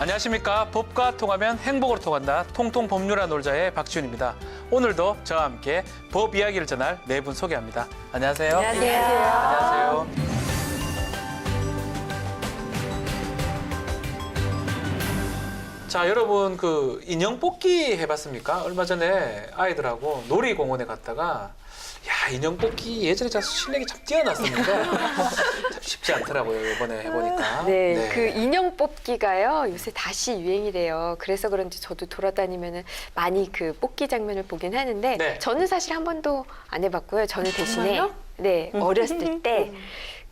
안녕하십니까. 법과 통하면 행복으로 통한다. 통통 법률아 놀자의 박지훈입니다. 오늘도 저와 함께 법 이야기를 전할 네 분 소개합니다. 안녕하세요. 안녕하세요. 안녕하세요. 자, 여러분 그 인형 뽑기 해봤습니까? 얼마 전에 아이들하고 놀이공원에 갔다가 야, 인형 뽑기 예전에 참 실력이 참 뛰어났었는데 참 쉽지 않더라고요. 이번에 해보니까. 네, 그 인형 뽑기가요 요새 다시 유행이래요. 그래서 그런지 저도 돌아다니면은 많이 그 뽑기 장면을 보긴 하는데 네. 저는 사실 한 번도 안 해봤고요. 저는 대신에 네 어렸을 때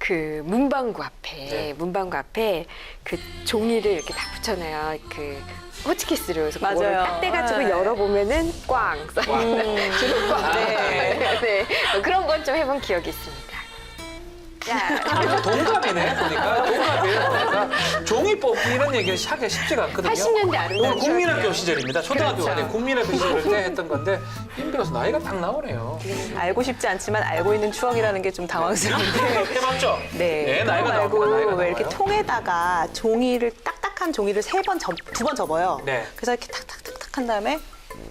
그 문방구 앞에 그 종이를 이렇게 다 붙여놔요. 그 호치키스로 해서 그거를 맞아요. 딱 떼가지고 네. 열어보면은 꽝 써있는 주는 꽝. 네. 그런 건 좀 해본 기억이 있습니다. 자, 동갑이네 보니까. 동갑이에요 보니까. 종이 뽑기 이런 얘기는 하기가 쉽지가 않거든요. 80년대 아름다운 이건 국민학교 추억이에요. 시절입니다. 초등학교가 그렇죠. 아니고 국민학교 시절 때 했던 건데 임 배우서 나이가 딱 나오네요. 알고 싶지 않지만 알고 있는 추억이라는 게 좀 당황스러운데. 해봤죠? 네. 나이가 그거 말고 나옵니다. 나이가 왜 이렇게 나와요. 통에다가 종이를 딱딱한 종이를 두 번 접어요. 네. 그래서 이렇게 탁탁탁탁 한 다음에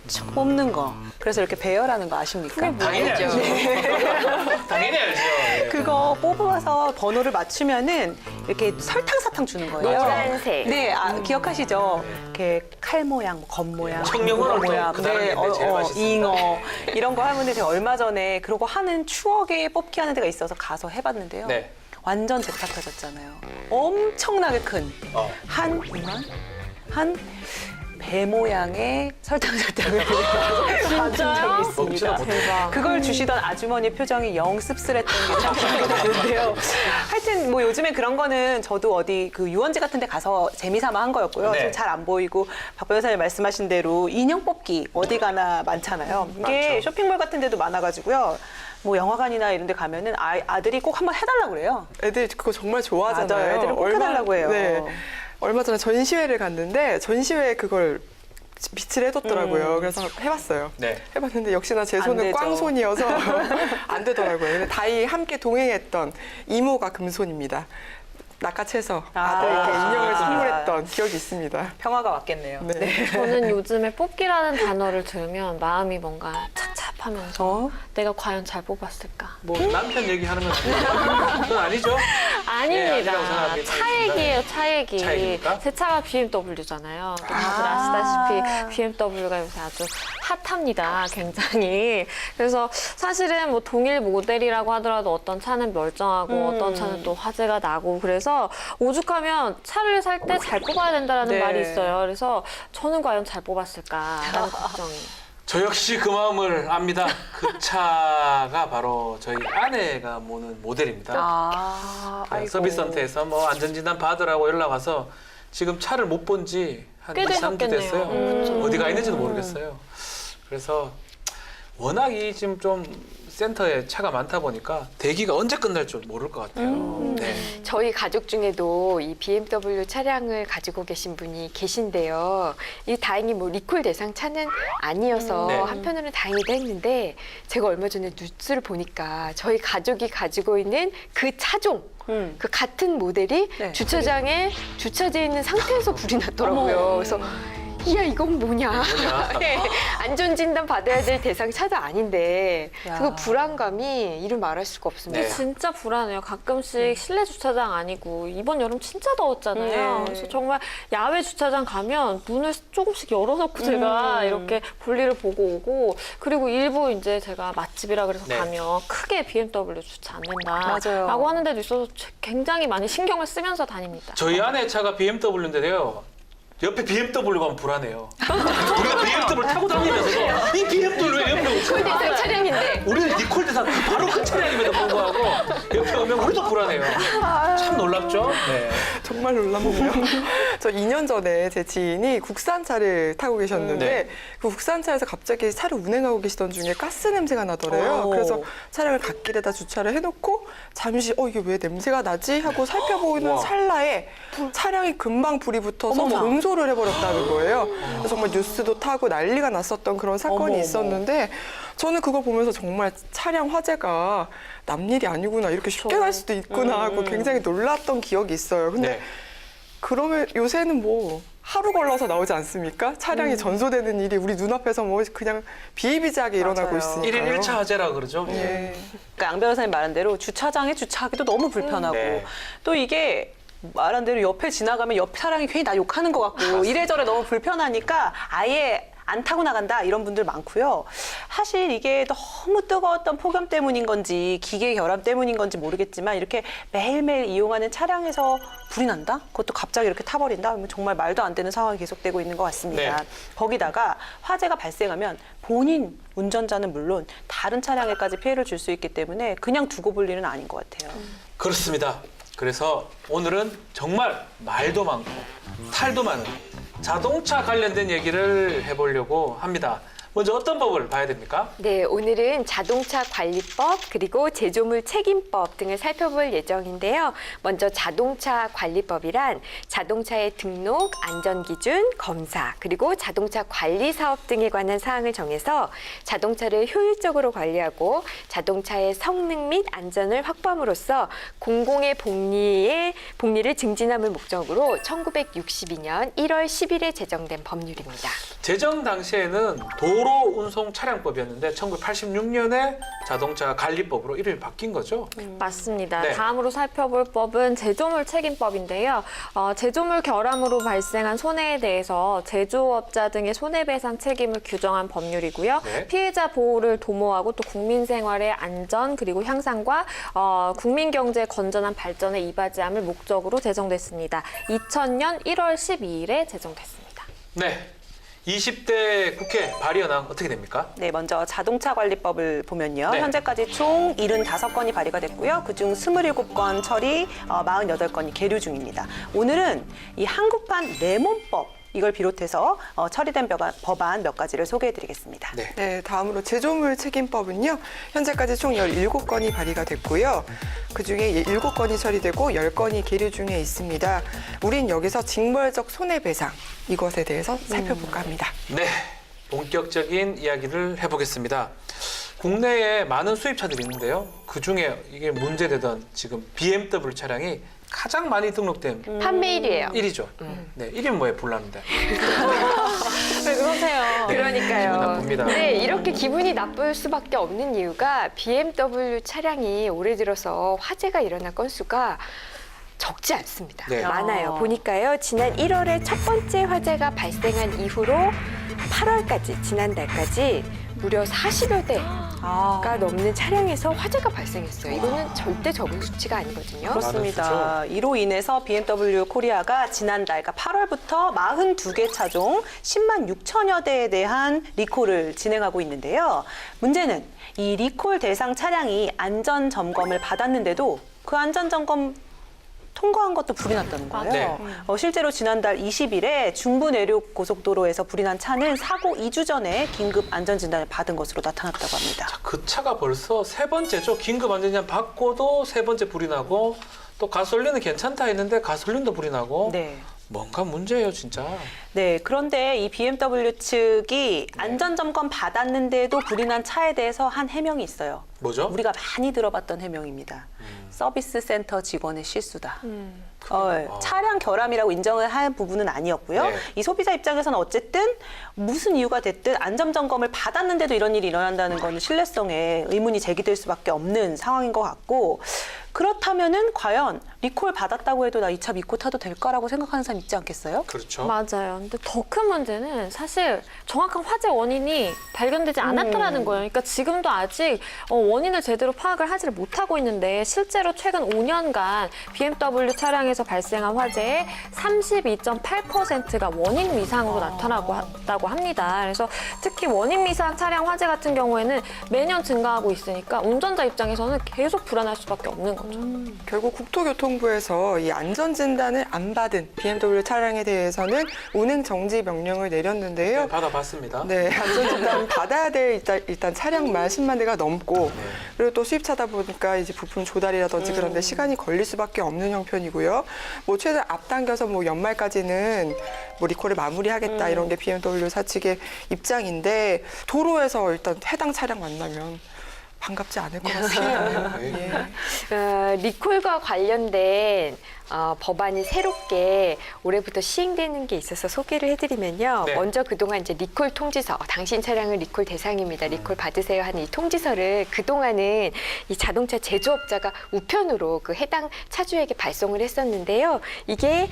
촥 뽑는 거. 그래서 이렇게 배열하는 거 아십니까? 당연히 알죠. 당연히 알죠. 예. 그거 뽑아서 번호를 맞추면은 이렇게 설탕사탕 주는 거예요. 노란색. 네, 기억하시죠? 이렇게 칼 모양, 뭐 검 모양, 청명으로 뭐 모양, 그 다른 게 제일 맛있습니다. 잉어 이런 거 하면 제가 얼마 전에 그러고 하는 추억의 뽑기 하는 데가 있어서 가서 해봤는데요. 네. 완전 잭팟 터졌잖아요. 엄청나게 큰 한 이만 한 배 모양의 설탕사탕을 받은 적이 있습니다. 대박. 그걸 주시던 아주머니 표정이 영 씁쓸했던 게 참 기억이 나는데요. 하여튼 뭐 요즘에 그런 거는 저도 어디 그 유원지 같은 데 가서 재미삼아 한 거였고요. 네. 잘 안 보이고 박 변호사님 말씀하신 대로 인형 뽑기 어디 가나 많잖아요. 이게 많죠. 쇼핑몰 같은 데도 많아가지고요. 뭐 영화관이나 이런 데 가면은 아들이 꼭 한번 해달라고 그래요. 애들이 그거 정말 좋아하잖아요. 맞아요. 애들은 꼭 해달라고 해요. 네. 얼마 전에 전시회를 갔는데 전시회에 그걸 빛을 해뒀더라고요. 그래서 해봤어요. 네. 해봤는데 역시나 제 안 손은 되죠. 꽝손이어서 안 되더라고요. 근데 다이 함께 동행했던 이모가 금손입니다. 낚아채서 아들에게 인형을 선물했던 기억이 있습니다. 평화가 왔겠네요. 네. 저는 요즘에 뽑기라는 단어를 들으면 마음이 뭔가 착잡하면서 내가 과연 잘 뽑았을까? 뭐 남편 얘기하는 건 그건 아니죠? 아닙니다. 아니라고 생각합니다. 차 얘기예요, 차 얘기. 차 얘기입니까? 제 차가 BMW잖아요. 또 다들 아시다시피 BMW가 요새 아주 핫합니다, 굉장히. 그래서 사실은 뭐 동일 모델이라고 하더라도 어떤 차는 멀쩡하고 어떤 차는 또 화재가 나고 그래서 오죽하면 차를 살 때 잘 뽑아야 된다는 네. 말이 있어요. 그래서 저는 과연 잘 뽑았을까라는 걱정이. 저 역시 그 마음을 압니다. 그 차가 바로 저희 아내가 모는 모델입니다. 그 서비스 센터에서 뭐 안전진단 받으라고 연락 와서 지금 차를 못 본 지 한 꽤 2, 3주 되셨겠네요. 됐어요. 어디 가 있는지도 모르겠어요. 그래서 워낙 이 지금 좀 센터에 차가 많다 보니까 대기가 언제 끝날 줄 모를 것 같아요. 네. 저희 가족 중에도 이 BMW 차량을 가지고 계신 분이 계신데요. 이 다행히 뭐 리콜 대상 차는 아니어서 네. 한편으로는 다행이다 했는데 제가 얼마 전에 뉴스를 보니까 저희 가족이 가지고 있는 그 차종 그 같은 모델이 네. 주차장에 주차돼 있는 상태에서 불이 났더라고요. 그래서 이야 이건 뭐냐. 네, 안전진단 받아야 될 대상 차도 아닌데 야. 그 불안감이 이루 말할 수가 없습니다. 네. 진짜 불안해요. 가끔씩 실내 주차장 아니고 이번 여름 진짜 더웠잖아요. 네. 그래서 정말 야외 주차장 가면 문을 조금씩 열어놓고 제가 이렇게 볼일을 보고 오고 그리고 일부 이제 제가 맛집이라 그래서 네. 가면 크게 BMW 주차 안 된다라고 맞아요. 하는 데도 있어서 굉장히 많이 신경을 쓰면서 다닙니다. 저희 아내 차가 BMW인데요. 옆에 BMW가 하면 불안해요. 우리가 BMW 타고 다니면서도 이 BMW에 옆에 리콜 대상 차량인데 우리는 니콜 대상 바로 큰 차량임에도 불구하고 옆에 오면 우리도 불안해요. 참 놀랍죠? 네. 정말 놀랍네요. 저 2년 전에 제 지인이 국산차를 타고 계셨는데 네. 그 국산차에서 갑자기 차를 운행하고 계시던 중에 가스 냄새가 나더래요. 오. 그래서 차량을 갓길에다 주차를 해놓고 잠시 이게 왜 냄새가 나지 하고 살펴보는 우와. 찰나에 차량이 금방 불이 붙어서 전소를 해버렸다는 거예요. 그래서 정말 뉴스도 타고 난리가 났었던 그런 사건이 어머. 있었는데 저는 그걸 보면서 정말 차량 화재가 남 일이 아니구나 이렇게 쉽게 날 수도 있구나 하고 굉장히 놀랐던 기억이 있어요. 근데 네. 그러면 요새는 뭐 하루 걸러서 나오지 않습니까? 차량이 전소되는 일이 우리 눈앞에서 뭐 그냥 비일비재하게 일어나고 맞아요. 있으니까요. 1일 1차 화재라 그러죠. 예. 그러니까 양 변호사님 말한 대로 주차장에 주차하기도 너무 불편하고 네. 또 이게 말한 대로 옆에 지나가면 옆 차량이 괜히 나 욕하는 것 같고 이래저래 너무 불편하니까 아예 안 타고 나간다 이런 분들 많고요. 사실 이게 너무 뜨거웠던 폭염 때문인 건지 기계 결함 때문인 건지 모르겠지만 이렇게 매일매일 이용하는 차량에서 불이 난다? 그것도 갑자기 이렇게 타버린다? 그러면 정말 말도 안 되는 상황이 계속되고 있는 것 같습니다. 네. 거기다가 화재가 발생하면 본인 운전자는 물론 다른 차량에까지 피해를 줄 수 있기 때문에 그냥 두고 볼 일은 아닌 것 같아요. 그렇습니다. 그래서 오늘은 정말 말도 많고 탈도 많은 자동차 관련된 얘기를 해보려고 합니다. 먼저 어떤 법을 봐야 됩니까? 네, 오늘은 자동차 관리법 그리고 제조물 책임법 등을 살펴볼 예정인데요. 먼저 자동차 관리법이란 자동차의 등록, 안전기준, 검사 그리고 자동차 관리 사업 등에 관한 사항을 정해서 자동차를 효율적으로 관리하고 자동차의 성능 및 안전을 확보함으로써 공공의 복리를 증진함을 목적으로 1962년 1월 10일에 제정된 법률입니다. 제정 당시에는 도로운송차량법이었는데 1986년에 자동차 관리법으로 이름이 바뀐 거죠. 맞습니다. 네. 다음으로 살펴볼 법은 제조물 책임법인데요. 제조물 결함으로 발생한 손해에 대해서 제조업자 등의 손해배상 책임을 규정한 법률이고요. 네. 피해자 보호를 도모하고 또 국민 생활의 안전 그리고 향상과 국민 경제의 건전한 발전에 이바지함을 목적으로 제정됐습니다. 2000년 1월 12일에 제정됐습니다. 네. 20대 국회 발의헌안 어떻게 됩니까? 네, 먼저 자동차 관리법을 보면요. 네. 현재까지 총 75건이 발의가 됐고요. 그중 27건 처리, 48건이 계류 중입니다. 오늘은 이 한국판 레몬법 이걸 비롯해서 처리된 법안 몇 가지를 소개해드리겠습니다. 네. 네, 다음으로 제조물 책임법은요. 현재까지 총 17건이 발의가 됐고요. 그중에 7건이 처리되고 10건이 계류 중에 있습니다. 우린 여기서 징벌적 손해배상 이것에 대해서 살펴볼까 합니다. 네. 본격적인 이야기를 해보겠습니다. 국내에 많은 수입차들이 있는데요. 그중에 이게 문제되던 지금 BMW 차량이 가장 많이 등록된 판매일이에요. 1위죠. 네, 1위는 뭐예요? 불나는데. 왜 그러세요? 그러니까요. 기분 나쁩니다. 네, 이렇게 기분이 나쁠 수밖에 없는 이유가 BMW 차량이 올해 들어서 화재가 일어난 건수가 적지 않습니다. 네. 많아요. 보니까요. 지난 1월에 첫 번째 화재가 발생한 이후로 8월까지, 지난달까지 무려 40여 대가 넘는 차량에서 화재가 발생했어요. 이거는 절대 적은 수치가 아니거든요. 그렇습니다. 이로 인해서 BMW 코리아가 지난달, 그러니까 8월부터 42개 차종 10만 6천여 대에 대한 리콜을 진행하고 있는데요. 문제는 이 리콜 대상 차량이 안전 점검을 받았는데도 그 안전 점검 통과한 것도 불이 났다는 거예요. 네. 실제로 지난달 20일에 중부 내륙 고속도로에서 불이 난 차는 사고 2주 전에 긴급 안전진단을 받은 것으로 나타났다고 합니다. 그 차가 벌써 세 번째죠. 긴급 안전진단 받고도 세 번째 불이 나고 또 가솔린은 괜찮다 했는데 가솔린도 불이 나고 네. 뭔가 문제예요, 진짜. 네, 그런데 이 BMW 측이 안전점검 받았는데도 불이 난 차에 대해서 한 해명이 있어요. 뭐죠? 우리가 많이 들어봤던 해명입니다. 서비스 센터 직원의 실수다. 차량 결함이라고 인정을 한 부분은 아니었고요. 네. 이 소비자 입장에서는 어쨌든 무슨 이유가 됐든 안전점검을 받았는데도 이런 일이 일어난다는 건 신뢰성에 의문이 제기될 수밖에 없는 상황인 것 같고 그렇다면은 과연 리콜 받았다고 해도 나 이 차 믿고 타도 될까라고 생각하는 사람 있지 않겠어요? 그렇죠. 맞아요. 근데 더 큰 문제는 사실 정확한 화재 원인이 발견되지 않았다라는 거예요. 그러니까 지금도 아직 원인을 제대로 파악을 하지를 못하고 있는데 실제로 최근 5년간 BMW 차량에서 발생한 화재의 32.8%가 원인 미상으로 나타나고 합니다. 그래서 특히 원인 미상 차량 화재 같은 경우에는 매년 증가하고 있으니까 운전자 입장에서는 계속 불안할 수밖에 없는 거죠. 결국 국토교통부에서 이 안전진단을 안 받은 BMW 차량에 대해서는 운행 정지 명령을 내렸는데요. 네, 받아봤습니다. 네, 안전진단 받아야 될 일단 차량만 10만 대가 넘고 그리고 또 수입차다 보니까 이제 부품 조달이라든지 그런데 시간이 걸릴 수밖에 없는 형편이고요. 뭐 최대 앞당겨서 뭐 연말까지는 뭐 리콜을 마무리하겠다 이런 게 BMW 사측의 입장인데 도로에서 일단 해당 차량 만나면 반갑지 않을 것 같습니다. 네. 예. 리콜과 관련된 법안이 새롭게 올해부터 시행되는 게 있어서 소개를 해드리면요. 네. 먼저 그동안 이제 리콜 통지서, 당신 차량은 리콜 대상입니다. 리콜 받으세요 하는 이 통지서를 그동안은 이 자동차 제조업자가 우편으로 그 해당 차주에게 발송을 했었는데요. 이게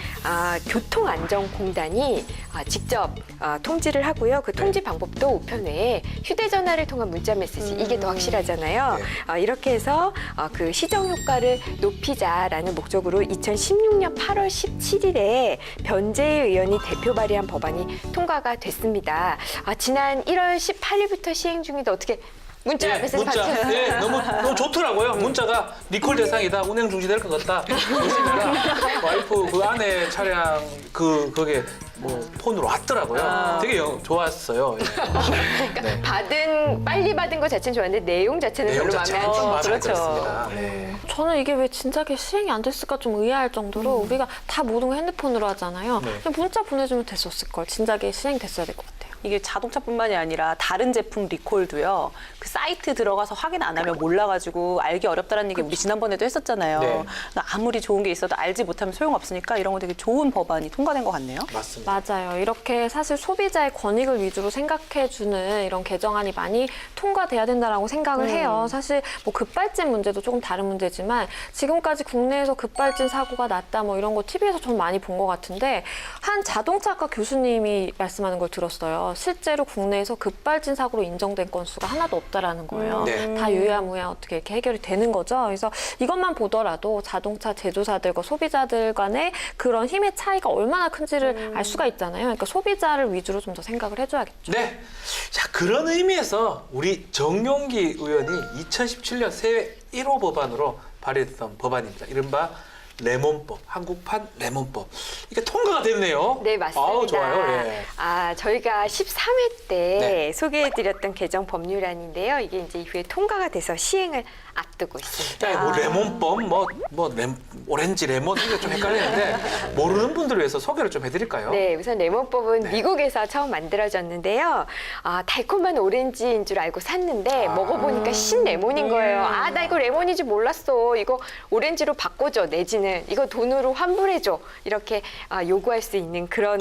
교통안전공단이 직접 통지를 하고요. 그 통지 방법도 우편 외에 휴대전화를 통한 문자 메시지, 이게 더 확실하잖아요. 이렇게 해서 그 시정 효과를 높이자라는 목적으로 2016년 8월 17일에 변재희 의원이 대표 발의한 법안이 통과가 됐습니다. 지난 1월 18일부터 시행 중인데 어떻게 문자 메시지 받으셨어요? 예, 너무 좋더라고요. 문자가 리콜 대상이다, 운행 중지될 것 같다. 보시니까 와이프 그 아내 차량 그게 뭐 폰으로 왔더라고요. 되게 좋았어요. 예. 네. 빨리 받은 것 자체는 좋았는데 내용 자체는 내용 별로 마음에 자체는 안 좀 들어요. 마음에 안 그렇죠. 들었습니다. 네. 저는 이게 왜 진작에 시행이 안 됐을까 좀 의아할 정도로 우리가 다 모든 걸 핸드폰으로 하잖아요. 네. 그냥 문자 보내주면 됐었을 걸. 진작에 시행됐어야 될 것 같아요. 이게 자동차뿐만이 아니라 다른 제품 리콜도요. 그 사이트 들어가서 확인 안 하면 몰라가지고 알기 어렵다는 얘기 우리 지난번에도 했었잖아요. 네. 아무리 좋은 게 있어도 알지 못하면 소용없으니까 이런 거 되게 좋은 법안이 통과된 것 같네요. 맞습니다. 맞아요. 이렇게 사실 소비자의 권익을 위주로 생각해주는 이런 개정안이 많이 통과돼야 된다라고 생각을 해요. 사실 뭐 급발진 문제도 조금 다른 문제지만 지금까지 국내에서 급발진 사고가 났다 뭐 이런 거 TV에서 좀 많이 본 것 같은데 한 자동차과 교수님이 말씀하는 걸 들었어요. 실제로 국내에서 급발진 사고로 인정된 건수가 하나도 없다라는 거예요. 네. 다 유야무야 어떻게 이렇게 해결이 되는 거죠. 그래서 이것만 보더라도 자동차 제조사들과 소비자들 간의 그런 힘의 차이가 얼마나 큰지를 알 수가 있잖아요. 그러니까 소비자를 위주로 좀 더 생각을 해줘야겠죠. 네. 자, 그런 의미에서 우리 정용기 의원이 2017년 새해 1호 법안으로 발의했던 법안입니다. 이른바 레몬법, 한국판 레몬법. 이게 통과가 됐네요. 네, 맞습니다. 아우, 좋아요. 예. 저희가 13회 때 네. 소개해드렸던 개정 법률안인데요. 이게 이제 이후에 통과가 돼서 시행을 앞두고 있습니다. 야, 뭐 레몬법, 오렌지 레몬 이게 좀 헷갈리는데 모르는 분들을 위해서 소개를 좀 해드릴까요? 네, 우선 레몬법은 네. 미국에서 처음 만들어졌는데요. 달콤한 오렌지인 줄 알고 샀는데 먹어보니까 신 레몬인 거예요. 나 이거 레몬인 줄 몰랐어. 이거 오렌지로 바꿔줘. 내지는 이거 돈으로 환불해줘. 이렇게 요구할 수 있는 그런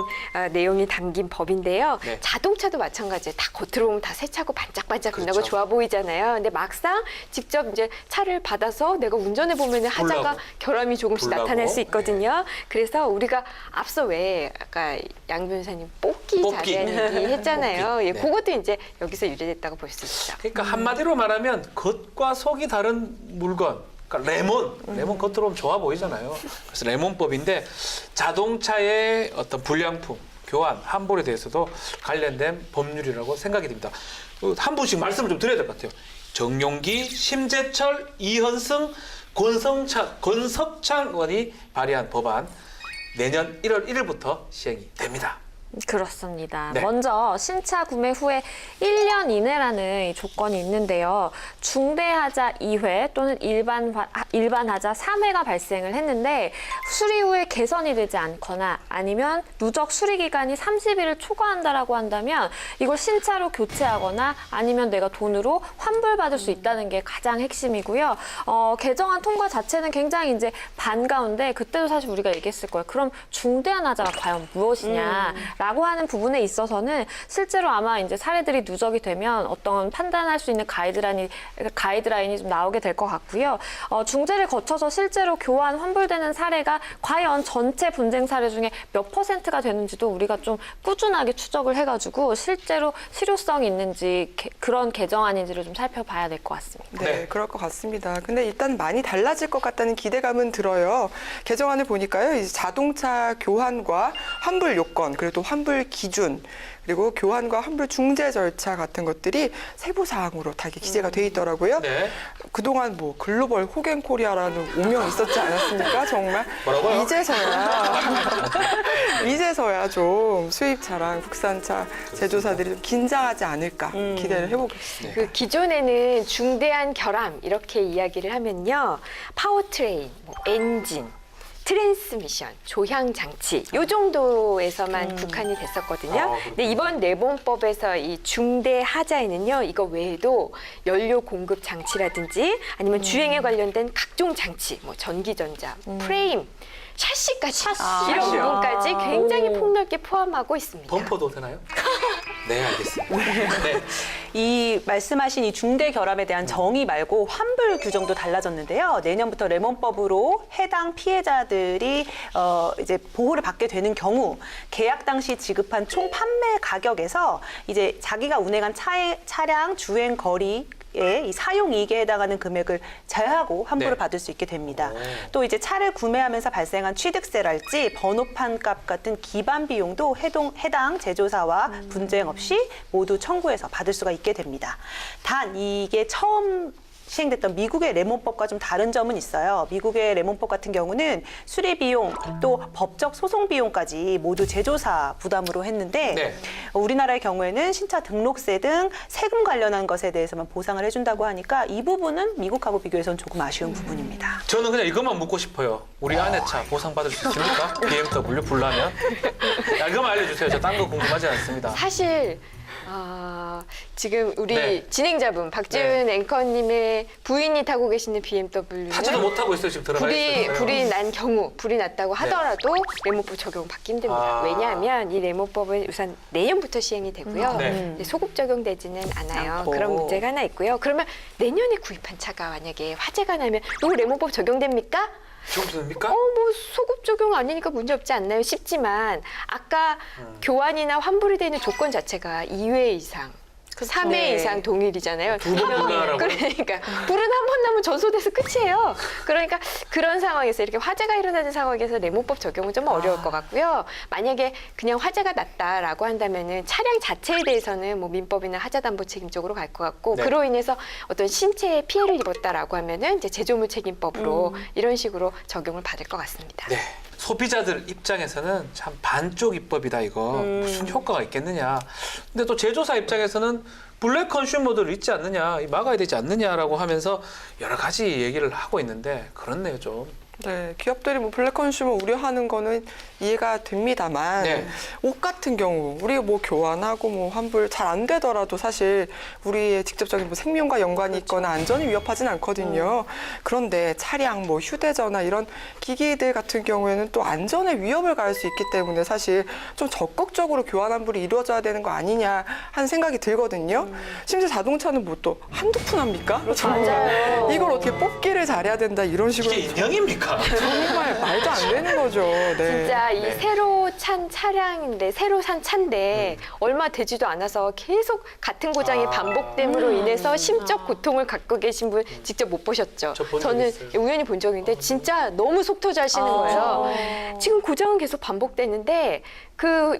내용이 담긴 법인데요. 네. 자동차도 마찬가지예요. 다 겉으로 보면 다 새차고 반짝반짝빛나고 그렇죠. 좋아 보이잖아요. 근데 막상 직접 이제 차를 받아서 내가 운전해 보면 하자가 불나고. 결함이 조금씩 불나고. 나타날 수 있거든요. 그래서 우리가 앞서 왜 아까 양 변호사님 뽑기 뽑기. 잘하는 얘기 했잖아요. 뽑기. 예, 네. 그것도 이제 여기서 유래됐다고 볼 수 있죠. 그러니까 한마디로 말하면 겉과 속이 다른 물건. 그러니까 레몬 겉으로 보면 좋아 보이잖아요. 그래서 레몬법인데 자동차의 어떤 불량품, 교환, 환불에 대해서도 관련된 법률이라고 생각이 듭니다. 한 분씩 말씀을 좀 드려야 될 것 같아요. 정용기, 심재철, 이현승, 권석창 의원이 발의한 법안 내년 1월 1일부터 시행이 됩니다. 그렇습니다. 네. 먼저 신차 구매 후에 1년 이내라는 이 조건이 있는데요. 중대하자 2회 또는 일반하자 3회가 발생을 했는데 수리 후에 개선이 되지 않거나 아니면 누적 수리 기간이 30일을 초과한다라고 한다면 이걸 신차로 교체하거나 아니면 내가 돈으로 환불받을 수 있다는 게 가장 핵심이고요. 개정안 통과 자체는 굉장히 이제 반가운데 그때도 사실 우리가 얘기했을 거예요. 그럼 중대한 하자가 과연 무엇이냐? 라고 하는 부분에 있어서는 실제로 아마 이제 사례들이 누적이 되면 어떤 판단할 수 있는 가이드라인이 좀 나오게 될 것 같고요. 중재를 거쳐서 실제로 교환 환불되는 사례가 과연 전체 분쟁 사례 중에 몇 %가 되는지도 우리가 좀 꾸준하게 추적을 해가지고 실제로 실효성이 있는지 그런 개정안인지를 좀 살펴봐야 될 것 같습니다. 네, 네. 그럴 것 같습니다. 근데 일단 많이 달라질 것 같다는 기대감은 들어요. 개정안을 보니까요, 이제 자동차 교환과 환불 요건, 그리고 또 환불 기준, 그리고 교환과 환불 중재 절차 같은 것들이 세부 사항으로 다 이렇게 기재가 돼 있더라고요. 네. 그동안 뭐 글로벌 호갱 코리아라는 오명이 있었지 않았습니까? 정말 뭐라고요? 이제서야 좀 수입차랑 국산차 제조사들이 좀 긴장하지 않을까 기대를 해보겠습니다. 그 기존에는 중대한 결함 이렇게 이야기를 하면요. 파워트레인, 엔진, 트랜스미션, 조향 장치 요 정도에서만 국한이 됐었거든요. 근데 이번 내본법에서 이 중대 하자에는요, 이거 외에도 연료 공급 장치라든지 아니면 주행에 관련된 각종 장치, 뭐 전기전자, 프레임, 샤시까지 이런 샤시요? 부분까지 굉장히 폭넓게 포함하고 있습니다. 범퍼도 되나요? 네, 알겠습니다. 네. 이 말씀하신 이 중대 결함에 대한 정의 말고 환불 규정도 달라졌는데요. 내년부터 레몬법으로 해당 피해자들이 이제 보호를 받게 되는 경우 계약 당시 지급한 총 판매 가격에서 이제 자기가 운행한 차량 주행 거리 이 사용 이익에 해당하는 금액을 제하고 환불을 네. 받을 수 있게 됩니다. 오. 또 이제 차를 구매하면서 발생한 취득세랄지 번호판 값 같은 기반 비용도 해당 제조사와 분쟁 없이 모두 청구해서 받을 수가 있게 됩니다. 단 이게 처음 시행됐던 미국의 레몬법과 좀 다른 점은 있어요. 미국의 레몬법 같은 경우는 수리 비용 또 법적 소송 비용까지 모두 제조사 부담으로 했는데 네. 우리나라의 경우에는 신차 등록세 등 세금 관련한 것에 대해서만 보상을 해준다고 하니까 이 부분은 미국하고 비교해서는 조금 아쉬운 부분입니다. 저는 그냥 이것만 묻고 싶어요. 우리 아내 차 보상받을 수 있습니까? BMW 불나면? 야, 이거만 알려주세요. 저 딴 거 궁금하지 않습니다. 사실 지금 우리 네. 진행자분 박지훈 앵커님의 부인이 타고 계시는 BMW는 타지도 못하고 있어요. 지금 들어가 있어요. 불이 난 경우, 불이 났다고 하더라도 레몬법 적용 받기 힘듭니다. 아. 왜냐하면 이 레몬법은 우선 내년부터 시행이 되고요. 네. 이제 소급 적용되지는 않아요. 않고. 그런 문제가 하나 있고요. 그러면 내년에 구입한 차가 만약에 화재가 나면 이거 레몬법 적용됩니까? 좋습니까? 뭐 소급 적용 아니니까 문제 없지 않나요? 싶지만 아까 교환이나 환불이 되는 조건 자체가 2회 이상, 3회 네. 이상 동일이잖아요. 두번 불나라고? 그러니까 불은 한 번 나면 전소돼서 끝이에요. 그러니까 그런 상황에서 이렇게 화재가 일어나는 상황에서 레몬법 적용은 좀 어려울 것 같고요. 만약에 그냥 화재가 났다라고 한다면은 차량 자체에 대해서는 뭐 민법이나 하자담보 책임 쪽으로 갈 것 같고 네. 그로 인해서 어떤 신체에 피해를 입었다라고 하면은 이제 제조물 책임법으로 이런 식으로 적용을 받을 것 같습니다. 네. 소비자들 입장에서는 참 반쪽 입법이다 이거 무슨 효과가 있겠느냐. 근데 또 제조사 입장에서는 블랙 컨슈머들 있지 않느냐, 막아야 되지 않느냐라고 하면서 여러 가지 얘기를 하고 있는데 그렇네요 좀. 네, 기업들이 뭐 블랙 컨슈머 우려하는 거는 이해가 됩니다만 네. 옷 같은 경우 우리가 뭐 교환하고 뭐 환불 잘 안 되더라도 사실 우리의 직접적인 뭐 생명과 연관이 있거나 안전이 위협하진 않거든요. 그런데 차량, 뭐 휴대전화 이런 기기들 같은 경우에는 또 안전에 위협을 가할 수 있기 때문에 사실 좀 적극적으로 교환 환불이 이루어져야 되는 거 아니냐 하는 생각이 들거든요. 심지어 자동차는 뭐 또 한두 푼 합니까? 정말 이걸 어떻게 뽑기를 잘해야 된다 이런 식으로 이게 인형입니까? 정말 말도 안 되는 거죠. 네. 진짜 이 네. 새로 찬 차량인데 새로 산 차인데 얼마 되지도 않아서 계속 같은 고장이 아. 반복됨으로 인해서 심적 고통을 갖고 계신 분 직접 못 보셨죠? 저본 적 저는 있어요. 우연히 본 적이 있는데 진짜 너무 속 터지시는 거예요. 지금 고장은 계속 반복되는데 그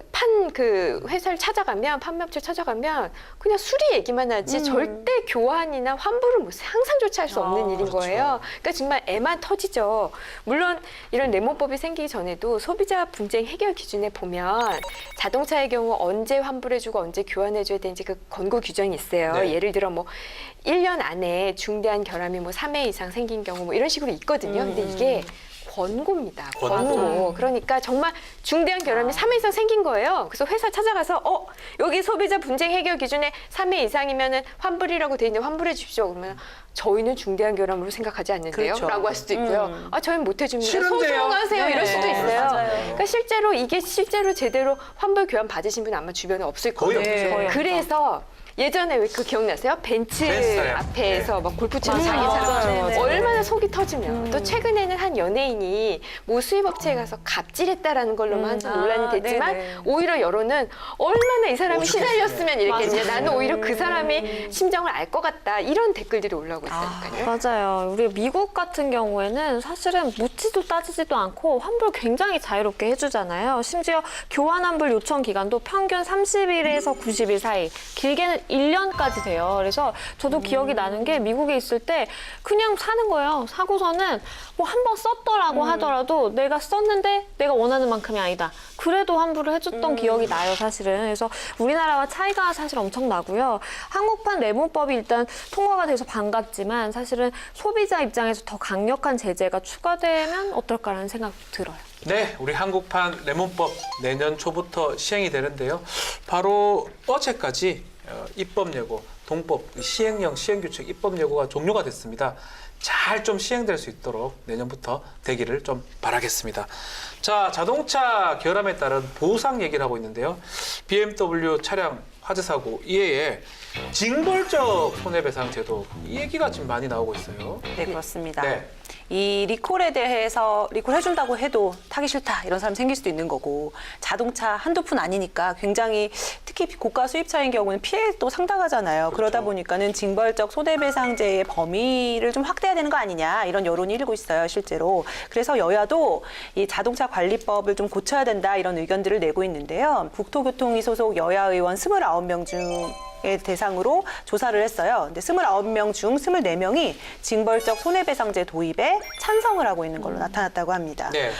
회사를 찾아가면 판매업체 찾아가면 그냥 수리 얘기만 하지 절대 교환이나 환불을 뭐 상상조차 할 수 없는 일인 그렇죠. 거예요. 그러니까 정말 애만 터지죠. 물론 이런 레몬법이 생기기 전에도 소비자 분쟁 해결 기준에 보면 자동차의 경우 언제 환불해주고 언제 교환해줘야 되는지 그 권고 규정이 있어요. 네. 예를 들어 뭐 1년 안에 중대한 결함이 뭐 3회 이상 생긴 경우 뭐 이런 식으로 있거든요. 근데 이게 권고입니다. 권고. 그러니까 정말 중대한 결함이 3회 이상 생긴 거예요. 그래서 회사 찾아가서 여기 소비자 분쟁 해결 기준에 3회 이상이면은 환불이라고 돼 있는데 환불해 주십시오. 그러면 저희는 중대한 결함으로 생각하지 않는데요. 그렇죠. 라고 할 수도 있고요. 저희는 못 해줍니다. 싫은데요. 소송하세요. 네. 이럴 수도 있어요. 맞아요. 그러니까 실제로 이게 실제로 제대로 환불 교환 받으신 분 아마 주변에 없을 거의 거예요. 없죠. 거의 그래서 예전에 왜 그 기억나세요? 벤츠 차량. 앞에서 막 골프 치는 자기 맞아요. 차량 네. 얼마나 속이 터지면 또 최근에는 한 연예인이 모 수입업체에 가서 갑질했다라는 걸로만 좀 논란이 됐지만 네네. 오히려 여론은 얼마나 이 사람이 오죽했으면. 시달렸으면 이랬겠냐. 맞아요. 나는 오히려 그 사람이 심정을 알 것 같다. 이런 댓글들이 올라오고 있으니까요. 맞아요. 우리 미국 같은 경우에는 사실은 묻지도 따지지도 않고 환불 굉장히 자유롭게 해주잖아요. 심지어 교환 환불 요청 기간도 평균 30일에서 90일 사이, 길게는 1년까지 돼요. 그래서 저도 기억이 나는 게 미국에 있을 때 그냥 사는 거예요. 사고서는 뭐 한 번 썼더라고 하더라도 내가 썼는데 내가 원하는 만큼이 아니다. 그래도 환불을 해줬던 기억이 나요, 사실은. 그래서 우리나라와 차이가 사실 엄청 나고요. 한국판 레몬법이 일단 통과가 돼서 반갑지만 사실은 소비자 입장에서 더 강력한 제재가 추가되면 어떨까라는 생각도 들어요. 네, 우리 한국판 레몬법 내년 초부터 시행이 되는데요. 바로 어제까지 입법 예고, 동법, 시행령, 시행규칙 입법 예고가 종료가 됐습니다. 잘 좀 시행될 수 있도록 내년부터 되기를 좀 바라겠습니다. 자, 자동차 결함에 따른 보상 얘기를 하고 있는데요. BMW 차량 화재 사고 이외에 징벌적 손해배상 제도 이 얘기가 지금 많이 나오고 있어요. 네, 그렇습니다. 네. 이 리콜에 대해서 리콜 해준다고 해도 타기 싫다 이런 사람 생길 수도 있는 거고 자동차 한두 푼 아니니까 굉장히 특히 고가 수입차인 경우는 피해도 상당하잖아요. 그러다 보니까는 징벌적 손해배상제의 범위를 좀 확대해야 되는 거 아니냐 이런 여론이 일고 있어요, 실제로. 그래서 여야도 이 자동차 관리법을 좀 고쳐야 된다 이런 의견들을 내고 있는데요. 국토교통위 소속 여야 의원 29명 중 대상으로 조사를 했어요. 근데 29명 중 24명이 징벌적 손해배상제 도입에 찬성을 하고 있는 걸로 나타났다고 합니다. 네.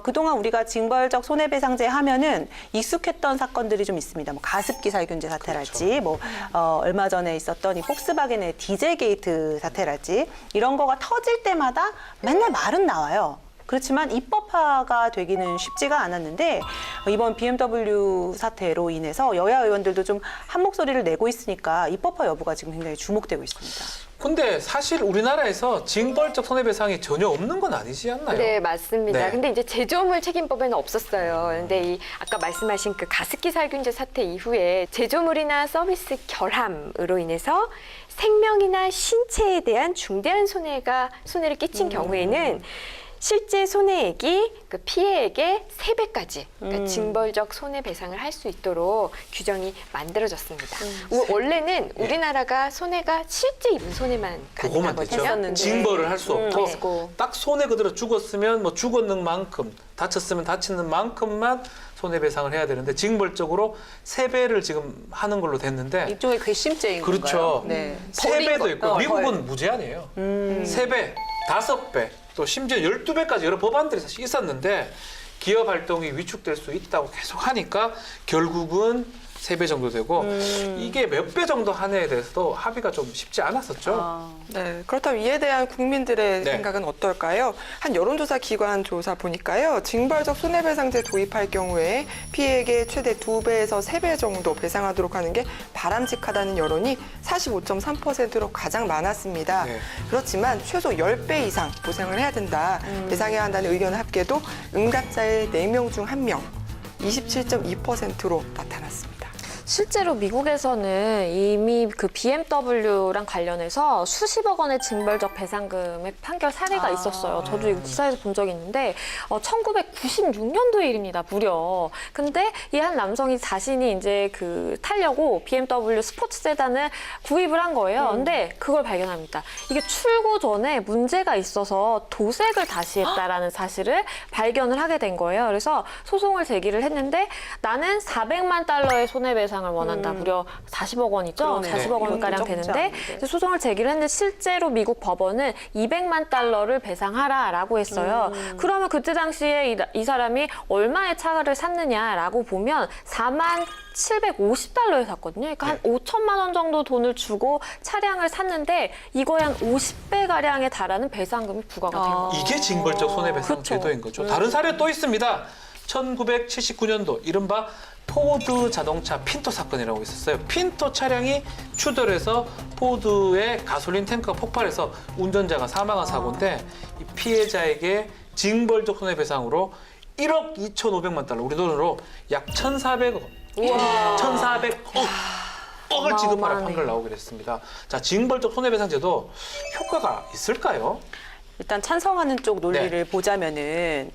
그동안 우리가 징벌적 손해배상제 하면은 익숙했던 사건들이 좀 있습니다. 뭐 가습기 살균제 사태랄지, 뭐 얼마 전에 있었던 이 폭스바겐의 디젤 게이트 사태랄지 이런 거가 터질 때마다 맨날 말은 나와요. 그렇지만 입법화가 되기는 쉽지가 않았는데 이번 BMW 사태로 인해서 여야 의원들도 좀 한 목소리를 내고 있으니까 입법화 여부가 지금 굉장히 주목되고 있습니다. 근데 사실 우리나라에서 징벌적 손해배상이 전혀 없는 건 아니지 않나요? 네, 맞습니다. 네. 근데 이제 제조물 책임법에는 없었어요. 근데 이 아까 말씀하신 그 가습기 살균제 사태 이후에 제조물이나 서비스 결함으로 인해서 생명이나 신체에 대한 중대한 손해를 끼친 경우에는 실제 손해액이 그 피해액의 3배까지 그러니까 징벌적 손해배상을 할 수 있도록 규정이 만들어졌습니다. 원래는 우리나라가 손해가 실제 입은 손해만 그거만 가능하거든요. 됐죠. 징벌을 할 수 없고 없고. 딱 손해 그대로 죽었으면 뭐 죽었는 만큼, 다쳤으면 다치는 만큼만 손해배상을 해야 되는데 징벌적으로 3배를 지금 하는 걸로 됐는데 일종의 괘씸죄인 그렇죠. 건가요? 네. 3배도 있고 벌. 미국은 무제한이에요. 3배, 5배, 또 심지어 12배까지 여러 법안들이 사실 있었는데 기업 활동이 위축될 수 있다고 계속 하니까 결국은 3배 정도 되고 이게 몇 배 정도 하느냐에 대해서도 합의가 좀 쉽지 않았었죠. 네, 그렇다면 이에 대한 국민들의 네. 생각은 어떨까요? 한 여론조사 기관 조사 보니까요. 징벌적 손해배상제 도입할 경우에 피해액의 최대 2배에서 3배 정도 배상하도록 하는 게 바람직하다는 여론이 45.3%로 가장 많았습니다. 네. 그렇지만 최소 10배 이상 보상을 해야 된다. 배상해야 한다는 의견 합계도 응답자의 4명 중 1명, 27.2%로 나타났습니다. 실제로 미국에서는 이미 그 BMW랑 관련해서 수십억 원의 징벌적 배상금의 판결 사례가 있었어요. 저도 이거 기사에서 본 적이 있는데 1996년도의 일입니다, 무려. 근데 이 한 남성이 자신이 이제 그 타려고 BMW 스포츠 세단을 구입을 한 거예요. 근데 그걸 발견합니다. 이게 출고 전에 문제가 있어서 도색을 다시 했다라는 사실을 발견을 하게 된 거예요. 그래서 소송을 제기를 했는데 나는 400만 달러의 손해배상을 원한다. 무려 40억 원이죠. 그러네. 40억 원가량 이건 적지 되는데 않은데. 이제 소송을 제기를 했는데 실제로 미국 법원은 200만 달러를 배상하라라고 했어요. 그러면 그때 당시에 이 사람이 얼마의 차를 샀느냐라고 보면 4만 750달러에 샀거든요. 그러니까 한 5천만 원 정도 돈을 주고 차량을 샀는데 이거에 한 50배 가량에 달하는 배상금이 부과가 된 거예요. 이게 징벌적 손해배상 그렇죠. 제도인 거죠. 다른 사례 또 있습니다. 1979년도 이른바 포드 자동차 핀토 사건이라고 있었어요. 핀토 차량이 추돌해서 포드의 가솔린 탱크가 폭발해서 운전자가 사망한 사고인데 이 피해자에게 징벌적 손해배상으로 1억 2,500만 달러, 우리 돈으로 약 1,400억, 1,400억을 지급하는 어마어마하네. 판결 나오게 됐습니다. 자, 징벌적 손해배상제도 효과가 있을까요? 일단 찬성하는 쪽 논리를 네. 보자면은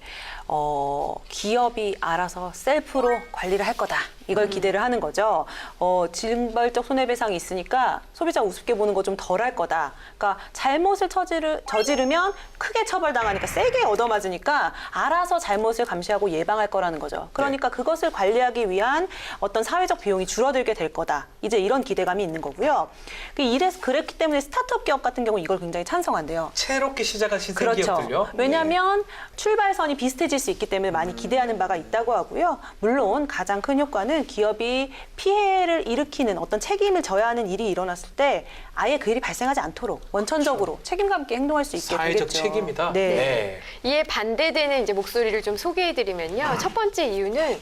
기업이 알아서 셀프로 관리를 할 거다. 이걸 기대를 하는 거죠. 징벌적 손해배상이 있으니까 소비자 우습게 보는 거 좀 덜 할 거다. 그러니까 잘못을 저지르면 크게 처벌당하니까 세게 얻어맞으니까 알아서 잘못을 감시하고 예방할 거라는 거죠. 그러니까 그것을 관리하기 위한 어떤 사회적 비용이 줄어들게 될 거다. 이제 이런 기대감이 있는 거고요. 그랬기 때문에 스타트업 기업 같은 경우 이걸 굉장히 찬성한대요. 새롭게 시작한 신생 그렇죠. 기업들요. 왜냐하면 출발선이 비슷해질 수 있기 때문에 많이 기대하는 바가 있다고 하고요. 물론 가장 큰 효과는 기업이 피해를 일으키는 어떤 책임을 져야 하는 일이 일어났을 때 아예 그 일이 발생하지 않도록 원천적으로 책임감 있게 행동할 수 있게 사회적 되겠죠. 책임이다. 네. 이에 반대되는 이제 목소리를 좀 소개해드리면요. 첫 번째 이유는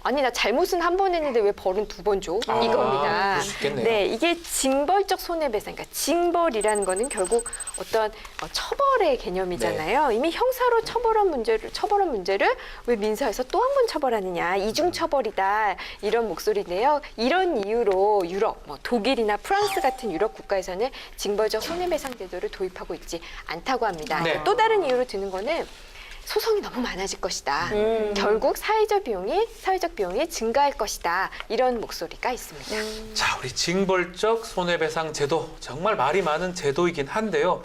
아니 나 잘못은 한 번 했는데 왜 벌은 두 번 줘? 이겁니다. 그럴 수 있겠네요. 네, 이게 징벌적 손해배상, 그러니까 징벌이라는 거는 결국 어떤 처벌의 개념이잖아요. 네. 이미 형사로 처벌한 문제를 왜 민사에서 또 한 번 처벌하느냐, 이중 처벌이다 이런 목소리인데요. 이런 이유로 유럽, 독일이나 프랑스 같은 유럽 국가에서는 징벌적 손해배상 제도를 도입하고 있지 않다고 합니다. 네. 또 다른 이유로 드는 거는 소송이 너무 많아질 것이다. 결국 사회적 비용이 증가할 것이다. 이런 목소리가 있습니다. 자, 우리 징벌적 손해배상 제도 정말 말이 많은 제도이긴 한데요.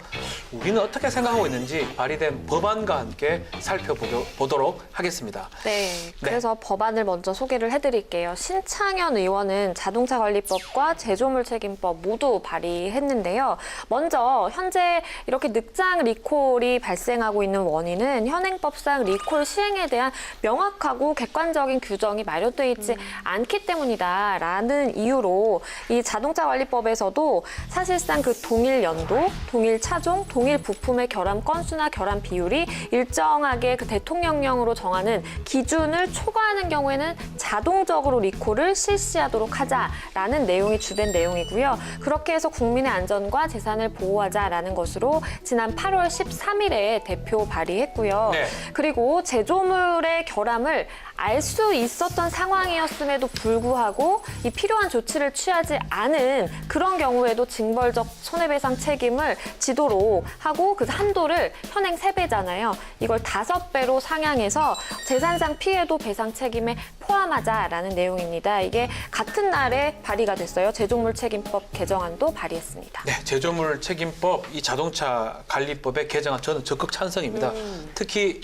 우리는 어떻게 생각하고 있는지 발의된 법안과 함께 살펴보도록 하겠습니다. 네, 그래서 법안을 먼저 소개를 해드릴게요. 신창현 의원은 자동차관리법과 제조물책임법 모두 발의했는데요. 먼저 현재 이렇게 늑장 리콜이 발생하고 있는 원인은 현행법상 리콜 시행에 대한 명확하고 객관적인 규정이 마련되어 있지 않기 때문이다라는 이유로 이 자동차관리법에서도 사실상 그 동일 연도, 동일 차종, 동일 부품의 결함 건수나 결함 비율이 일정하게 그 대통령령으로 정하는 기준을 초과하는 경우에는 자동적으로 리콜을 실시하도록 하자라는 내용이 주된 내용이고요. 그렇게 해서 국민의 안전과 재산을 보호하자라는 것으로 지난 8월 13일에 대표 발의했고요. 네. 그리고 제조물의 결함을 알 수 있었던 상황이었음에도 불구하고 이 필요한 조치를 취하지 않은 그런 경우에도 징벌적 손해배상 책임을 지도록 하고 그 한도를 현행 3배잖아요. 이걸 5배로 상향해서 재산상 피해도 배상 책임에 포함하자라는 내용입니다. 이게 같은 날에 발의가 됐어요. 제조물 책임법 개정안도 발의했습니다. 네, 제조물 책임법, 이 자동차 관리법의 개정안 저는 적극 찬성입니다. 특히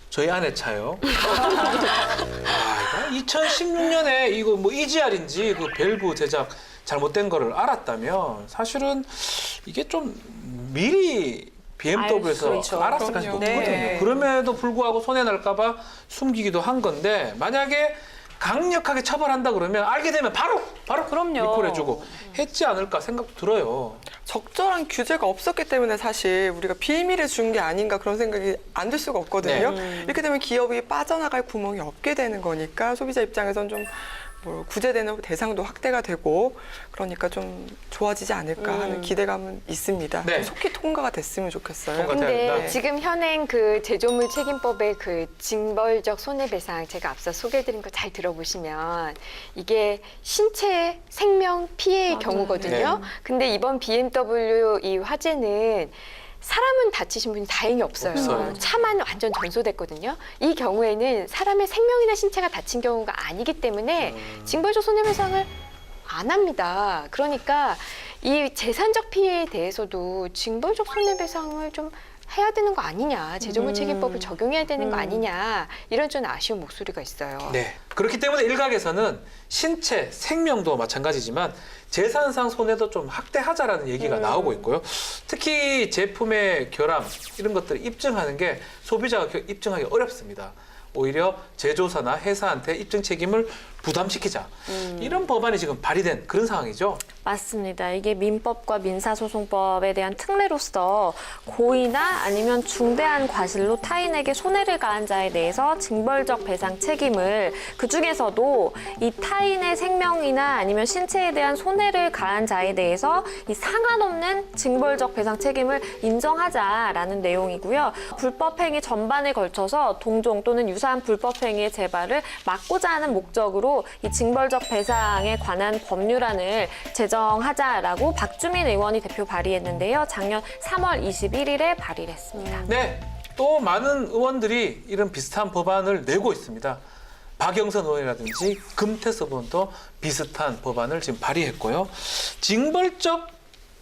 저희 아내 차요. 2016년에 이거 뭐 EGR인지 그 밸브 제작 잘못된 거를 알았다면 사실은 이게 좀 미리 BMW에서 알수 알았을 가능성이 그럼요. 높거든요. 네. 그럼에도 불구하고 손해 날까봐 숨기기도 한 건데 만약에 강력하게 처벌한다 그러면 알게 되면 바로 그럼요. 리콜해주고 했지 않을까 생각도 들어요. 적절한 규제가 없었기 때문에 사실 우리가 비밀에 준 게 아닌가 그런 생각이 안 들 수가 없거든요. 이렇게 되면 기업이 빠져나갈 구멍이 없게 되는 거니까 소비자 입장에선 좀 구제되는 대상도 확대가 되고 그러니까 좀 좋아지지 않을까 하는 기대감은 있습니다. 네. 속히 통과가 됐으면 좋겠어요. 통과. 근데 네. 지금 현행 그 제조물 책임법의 그 징벌적 손해배상 제가 앞서 소개해드린 거 잘 들어보시면 이게 신체 생명 피해의 맞아요. 경우거든요. 네. 근데 이번 BMW 이 화재는 사람은 다치신 분이 다행히 없어요. 없어요. 차만 완전 전소됐거든요. 이 경우에는 사람의 생명이나 신체가 다친 경우가 아니기 때문에 징벌적 손해배상을 안 합니다. 그러니까 이 재산적 피해에 대해서도 징벌적 손해배상을 좀 해야 되는 거 아니냐, 제조물 책임법을 적용해야 되는 거 아니냐 이런 좀 아쉬운 목소리가 있어요. 네. 그렇기 때문에 일각에서는 신체, 생명도 마찬가지지만 재산상 손해도 좀 확대하자라는 얘기가 나오고 있고요. 특히 제품의 결함 이런 것들을 입증하는 게 소비자가 입증하기 어렵습니다. 오히려 제조사나 회사한테 입증 책임을 부담시키자. 이런 법안이 지금 발의된 그런 상황이죠. 맞습니다. 이게 민법과 민사소송법에 대한 특례로서 고의나 아니면 중대한 과실로 타인에게 손해를 가한 자에 대해서 징벌적 배상 책임을 그중에서도 이 타인의 생명이나 아니면 신체에 대한 손해를 가한 자에 대해서 이 상한없는 징벌적 배상 책임을 인정하자라는 내용이고요. 불법행위 전반에 걸쳐서 동종 또는 유사한 불법행위의 재발을 막고자 하는 목적으로 이 징벌적 배상에 관한 법률안을 제정하자라고 박주민 의원이 대표 발의했는데요. 작년 3월 21일에 발의를 했습니다. 네. 또 많은 의원들이 이런 비슷한 법안을 내고 있습니다. 박영선 의원이라든지 금태섭 의원도 비슷한 법안을 지금 발의했고요. 징벌적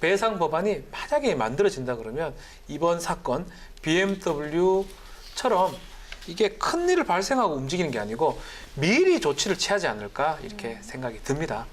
배상 법안이 만약에 만들어진다 그러면 이번 사건 BMW처럼 이게 큰 일을 발생하고 움직이는 게 아니고 미리 조치를 취하지 않을까 이렇게 생각이 듭니다.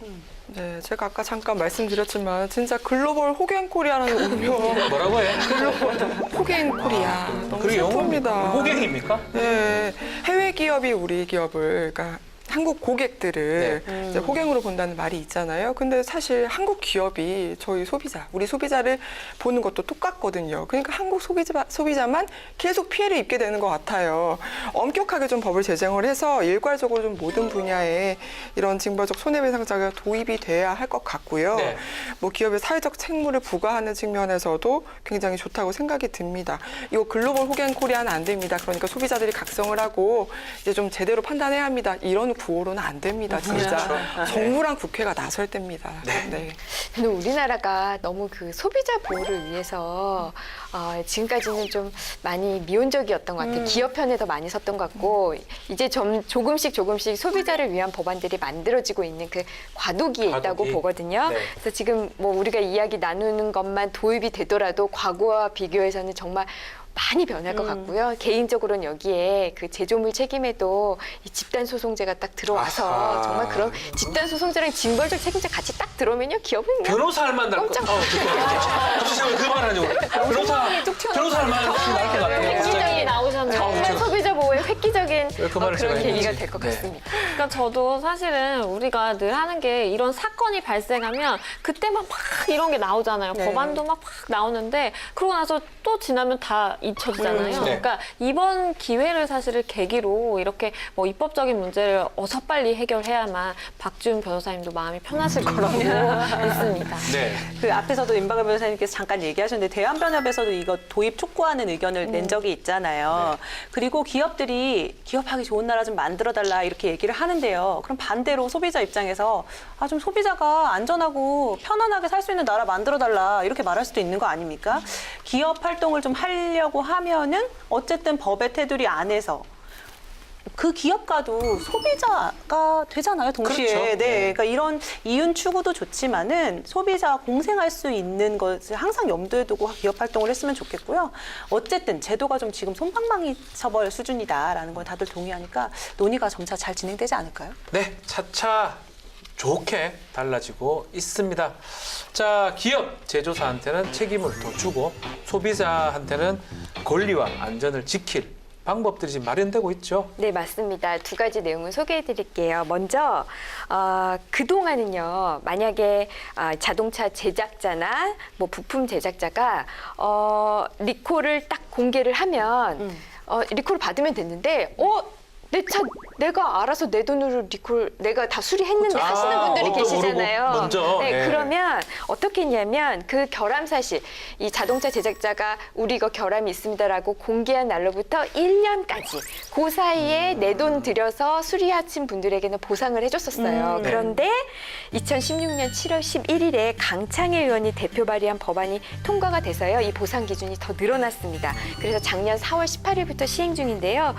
네, 제가 아까 잠깐 말씀드렸지만 진짜 글로벌 호갱코리아라는 운명. 뭐라고 해? 글로벌 호갱코리아. 너무 그게 슬픕니다. 호갱입니까? 네, 해외 기업이 우리 기업을, 그러니까 한국 고객들을 이제 호갱으로 본다는 말이 있잖아요. 근데 사실 한국 기업이 저희 소비자, 우리 소비자를 보는 것도 똑같거든요. 그러니까 한국 소비자만 계속 피해를 입게 되는 것 같아요. 엄격하게 좀 법을 제정을 해서 일괄적으로 좀 모든 분야에 이런 징벌적 손해배상자가 도입이 돼야 할 것 같고요. 네. 뭐 기업의 사회적 책무를 부과하는 측면에서도 굉장히 좋다고 생각이 듭니다. 이거 글로벌 호갱 코리아는 안 됩니다. 그러니까 소비자들이 각성을 하고 이제 좀 제대로 판단해야 합니다. 이런 구호로는 안 됩니다, 진짜. 그렇죠. 정부랑 국회가 나설 때입니다. 네. 네. 근데 우리나라가 너무 그 소비자 보호를 위해서 지금까지는 좀 많이 미온적이었던 것 같아요. 기업 편에 더 많이 섰던 것 같고 이제 조금씩 소비자를 위한 법안들이 만들어지고 있는 그 과도기에 있다고 과도기. 보거든요. 네. 그래서 지금 뭐 우리가 이야기 나누는 것만 도입이 되더라도 과거와 비교해서는 정말 많이 변할 것 같고요. 개인적으로는 여기에 그 제조물 책임에도 이 집단 소송제가 딱 들어와서 아하. 정말 그런 집단 소송제랑 징벌적 책임제 같이 딱 들어오면요, 기업은 그냥 변호사 할 만날 것 꼼짝 같아요. 그말 하냐고. 변호사 할 만날 것 같아요. 획기적이 나오셨네요. 정말 소비자 보호에 획기적인 그 말을 제가 그런 계기가 했는지. 될 것 네. 같습니다. 그러니까 저도 사실은 우리가 늘 하는 게 이런 사건이 발생하면 그때만 막 이런 게 나오잖아요. 네. 법안도 막 나오는데 그러고 나서 또 지나면 다 잊혀지잖아요. 네. 그러니까 이번 기회를 사실을 계기로 이렇게 뭐 입법적인 문제를 어서 빨리 해결해야만 박지훈 변호사님도 마음이 편하실 거라고 믿습니다. 네. 그 앞에서도 임박을 변호사님께서 잠깐 얘기하셨는데 대한변협에서도 이거 도입 촉구하는 의견을 낸 적이 있잖아요. 그리고 기업들이 기업하기 좋은 나라 좀 만들어달라 이렇게 얘기를 하는데요. 그럼 반대로 소비자 입장에서 좀 소비자가 안전하고 편안하게 살 수 있는 나라 만들어달라 이렇게 말할 수도 있는 거 아닙니까? 기업 활동을 좀 하려고 하면은 어쨌든 법의 테두리 안에서 그 기업가도 소비자가 되잖아요, 동시에. 그렇죠. 네. 네. 그러니까 이런 이윤 추구도 좋지만은 소비자가 공생할 수 있는 것을 항상 염두에 두고 기업 활동을 했으면 좋겠고요. 어쨌든 제도가 좀 지금 솜방망이 처벌 수준이다라는 걸 다들 동의하니까 논의가 점차 잘 진행되지 않을까요? 네, 차차 좋게 달라지고 있습니다. 자, 기업 제조사한테는 책임을 더 주고 소비자한테는 권리와 안전을 지킬 방법들이 지금 마련되고 있죠. 네, 맞습니다. 두 가지 내용을 소개해 드릴게요. 먼저, 그동안은요, 만약에 자동차 제작자나 뭐 부품 제작자가 리콜을 딱 공개를 하면, 리콜을 받으면 됐는데, 내 차 내가 알아서 내 돈으로 리콜 내가 다 수리했는데 그렇죠. 하시는 분들이 뭣도 계시잖아요. 모르고 먼저. 네, 네. 그러면 어떻게 했냐면 그 결함 사실 이 자동차 제작자가 우리 이거 결함이 있습니다라고 공개한 날로부터 1년까지 그 사이에 내 돈 들여서 수리하신 분들에게는 보상을 해줬었어요. 네. 그런데 2016년 7월 11일에 강창일 의원이 대표 발의한 법안이 통과가 돼서요. 이 보상 기준이 더 늘어났습니다. 그래서 작년 4월 18일부터 시행 중인데요.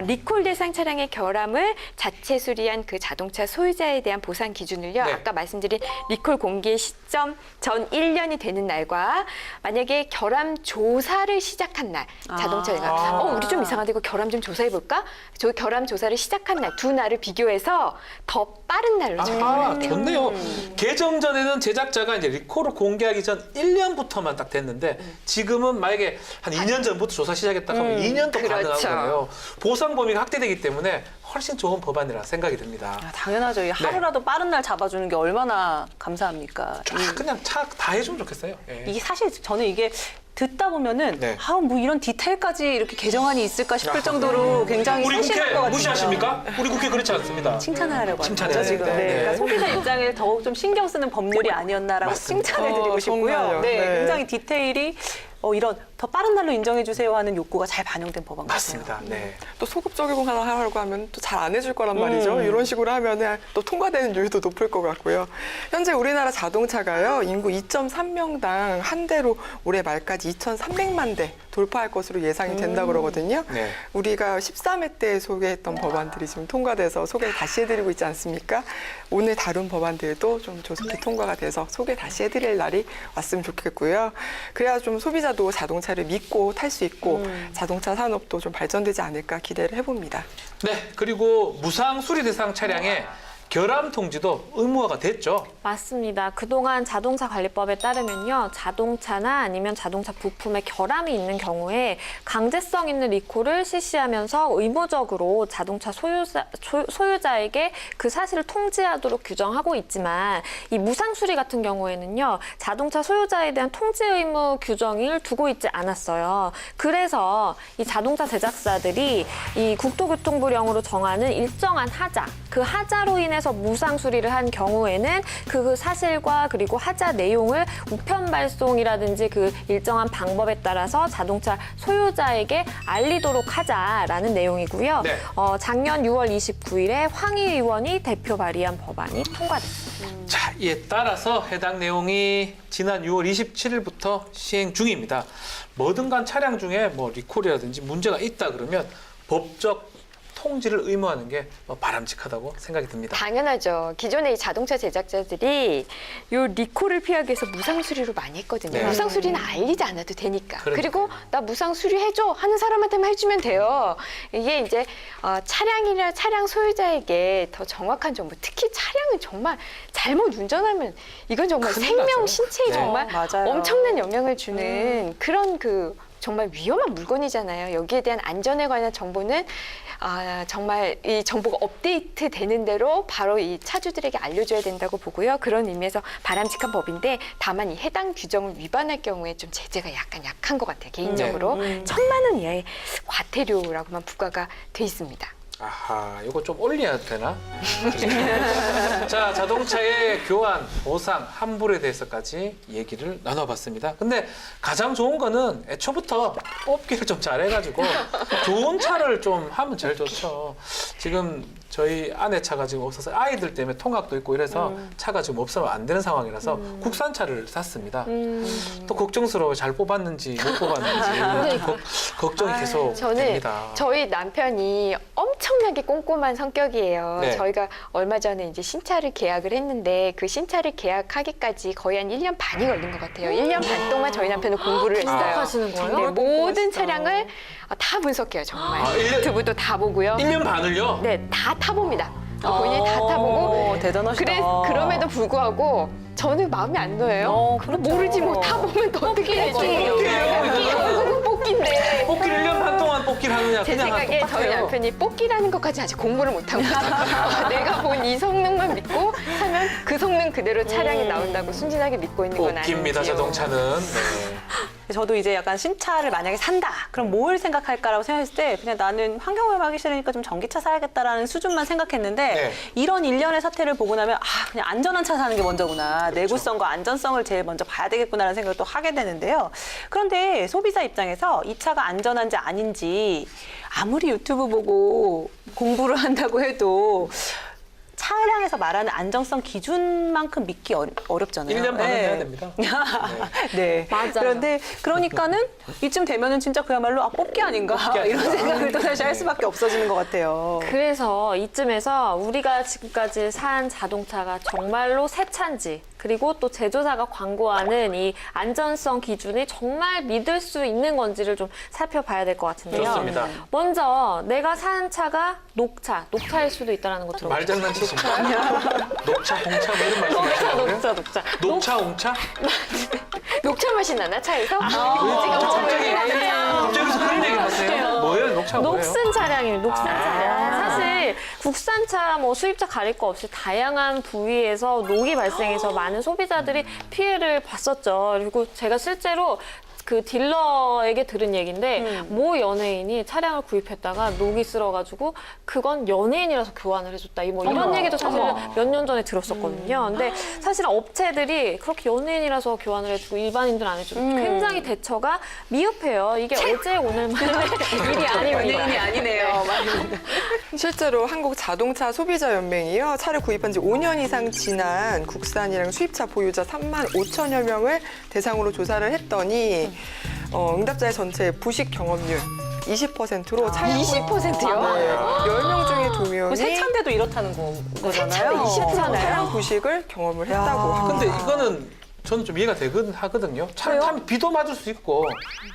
리콜 대상 차량의 결함을 자체 수리한 그 자동차 소유자에 대한 보상 기준을요. 네. 아까 말씀드린 리콜 공개 시점 전 1년이 되는 날과 만약에 결함 조사를 시작한 날 자동차가 우리 좀 이상한데 이거 결함 좀 조사해 볼까? 저 결함 조사를 시작한 날 두 날을 비교해서 더 빠른 날로 적용을 했대요. 좋네요. 개정 전에는 제작자가 이제 리콜을 공개하기 전 1년부터만 딱 됐는데 지금은 만약에 한 2년 전부터 조사 시작했다 하면 2년도 가능한 그렇죠. 거예요. 보상 범위가 확대되기 때문에 훨씬 좋은 법안이라 생각이 듭니다. 당연하죠. 이 하루라도 빠른 날 잡아주는 게 얼마나 감사합니까? 쫙 그냥 차 다 해주면 좋겠어요. 예. 이게 사실 저는 이게 듣다 보면은 네. 뭐 이런 디테일까지 이렇게 개정안이 있을까 싶을 정도로 굉장히 우리 세심할 것 국회 같아요. 무시하십니까? 우리 국회 그렇지 않습니다. 칭찬을 하려고 하는 칭찬해야 거죠, 지금. 되는데. 네. 네. 그러니까 소비자 입장을 더욱 좀 신경 쓰는 법률이 아니었나라고 맞습니다. 칭찬을 드리고 싶고요. 정말요. 네, 네. 굉장히 디테일이 이런 더 빠른 날로 인정해 주세요 하는 욕구가 잘 반영된 법안 같아요. 맞습니다. 네. 또 소급 적용하라고 하면 또 잘 안 해줄 거란 말이죠. 이런 식으로 하면 또 통과되는 율도 높을 것 같고요. 현재 우리나라 자동차가요. 인구 2.3명당 한 대로 올해 말까지 2,300만 대 돌파할 것으로 예상이 된다고 그러거든요. 네. 우리가 13회 때 소개했던 법안들이 지금 통과돼서 소개를 다시 해드리고 있지 않습니까? 오늘 다룬 법안들도 좀 조속히 통과가 돼서 소개 다시 해드릴 날이 왔으면 좋겠고요. 그래야 좀 소비자도 자동차를 믿고 탈 수 있고 자동차 산업도 좀 발전되지 않을까 기대를 해봅니다. 네. 그리고 무상 수리 대상 차량에 결함 통지도 의무화가 됐죠. 맞습니다. 그동안 자동차 관리법에 따르면요. 자동차나 아니면 자동차 부품에 결함이 있는 경우에 강제성 있는 리콜을 실시하면서 의무적으로 자동차 소유자에게 그 사실을 통지하도록 규정하고 있지만 이 무상 수리 같은 경우에는요. 자동차 소유자에 대한 통지 의무 규정을 두고 있지 않았어요. 그래서 이 자동차 제작사들이 이 국토교통부령으로 정하는 일정한 하자, 그 하자로 인해서 무상 수리를 한 경우에는 그 사실과 그리고 하자 내용을 우편 발송이라든지 그 일정한 방법에 따라서 자동차 소유자에게 알리도록 하자라는 내용이고요. 네. 작년 6월 29일에 황희 의원이 대표 발의한 법안이 통과됐습니다. 자, 이에 따라서 해당 내용이 지난 6월 27일부터 시행 중입니다. 뭐든 간 차량 중에 뭐 리콜이라든지 문제가 있다 그러면 법적 통지를 의무화하는 게 바람직하다고 생각이 듭니다. 당연하죠. 기존의 이 자동차 제작자들이 요 리콜을 피하기 위해서 무상 수리로 많이 했거든요. 네. 무상 수리는 알리지 않아도 되니까. 그러니까요. 그리고 나 무상 수리 해줘 하는 사람한테만 해주면 돼요. 이게 이제 차량이나 차량 소유자에게 더 정확한 정보, 특히 차량은 정말 잘못 운전하면 이건 정말 큰일 생명, 나죠. 신체에 네. 정말 맞아요. 엄청난 영향을 주는 그런 정말 위험한 물건이잖아요. 여기에 대한 안전에 관한 정보는 정말 이 정보가 업데이트 되는 대로 바로 이 차주들에게 알려줘야 된다고 보고요. 그런 의미에서 바람직한 법인데 다만 이 해당 규정을 위반할 경우에 좀 제재가 약간 약한 것 같아요. 개인적으로 1,000만 원 이하의 과태료라고만 부과가 돼 있습니다. 아하, 이거 좀 올려야 되나? 자, 자동차의 교환, 보상, 환불에 대해서까지 얘기를 나눠봤습니다. 근데 가장 좋은 거는 애초부터 뽑기를 좀 잘해가지고 좋은 차를 좀 하면 제일 좋죠. 지금 저희 아내 차가 지금 없어서 아이들 때문에 통학도 있고 이래서 차가 지금 없으면 안 되는 상황이라서 국산차를 샀습니다. 또 걱정스러워 잘 뽑았는지 못 뽑았는지 걱정이 계속 저는 됩니다. 저희 남편이 엄청나게 꼼꼼한 성격이에요. 네. 저희가 얼마 전에 이제 신차를 계약을 했는데 그 신차를 계약하기까지 거의 한 1년 반이 걸린 것 같아요. 1년 반 동안 저희 남편은 공부를 했어요. 분석하시는 거예요? 네, 모든 차량을 다 분석해요, 정말. 아, 유튜브도 다 보고요. 1년 반을요? 네, 다 타봅니다. 본인이 다 타보고. 대단하시다. 그럼에도 불구하고 저는 마음에 안 놓여요. 그렇죠. 모르지 뭐 타보면 또 어떻게 해줘. 뽑기예요. 결국은 뽑기인데. 뽑기를 1년 반 동안 뽑기를 하느냐 제 그냥 생각에 저희 똑같아요. 남편이 뽑기라는 것까지 아직 공부를 못한 거죠. 내가 본 이 성능만 믿고 사면 그 성능 그대로 차량이 나온다고 순진하게 믿고 있는 건 아니에요. 뽑기입니다, 자동차는. 네. 저도 이제 약간 신차를 만약에 산다. 그럼 뭘 생각할까라고 생각했을 때 그냥 나는 환경오염하기 싫으니까 좀 전기차 사야겠다라는 수준만 생각했는데 네. 이런 일련의 사태를 보고 나면 그냥 안전한 차 사는 게 먼저구나. 내구성과 안전성을 제일 먼저 봐야 되겠구나라는 생각을 또 하게 되는데요. 그런데 소비자 입장에서 이 차가 안전한지 아닌지 아무리 유튜브 보고 공부를 한다고 해도 차량에서 말하는 안정성 기준만큼 믿기 어렵잖아요. 1년 반은 네. 해야 됩니다. 네. 맞아요. 그런데 그러니까는 이쯤 되면은 진짜 그야말로 뽑기 아닌가 뽑기 이런 아닌가. 생각을 또 다시 할 수밖에 없어지는 것 같아요. 그래서 이쯤에서 우리가 지금까지 산 자동차가 정말로 새 차인지 그리고 또 제조사가 광고하는 이 안전성 기준이 정말 믿을 수 있는 건지를 좀 살펴봐야 될 것 같은데요. 좋습니다. 먼저 내가 산 차가 녹차일 수도 있다는 거 들어보셨어요? 말장난치십니까? 녹차, 동차 뭐 이런 말씀하시는 녹차. 녹차, 옹차? 녹차 맛이 나나 차에서? 갑자기 여기서 그런 얘기 하세요? 뭐예요? 녹차 뭐예요? 녹슨 차량이에요. 녹슨 차량. 사실 국산차 뭐 수입차 가릴 거 없이 다양한 부위에서 녹이 발생해서 많은 소비자들이 피해를 봤었죠. 그리고 제가 실제로 그 딜러에게 들은 얘기인데 모 연예인이 차량을 구입했다가 녹이 쓸어가지고 그건 연예인이라서 교환을 해줬다. 뭐 이런 얘기도 사실 몇 년 전에 들었었거든요. 근데 사실 업체들이 그렇게 연예인이라서 교환을 해주고 일반인들 안 해주고 굉장히 대처가 미흡해요. 이게 어제 오늘만의 일이 아닙니다. 연예인이 아니네요. 실제로 한국 자동차 소비자 연맹이요. 차를 구입한 지 5년 이상 지난 국산이랑 수입차 보유자 3만 5천여 명을 대상으로 조사를 했더니 응답자의 전체 부식 경험률 20%로 차량 20%요? 네, 10명 중에 2명이 뭐 새 차인데도 이렇다는 거잖아요. 20%잖아요. 차량 부식을 경험을 했다고 합니다. 근데 이거는 저는 좀 이해가 되긴 하거든요. 차를 타면 비도 맞을 수 있고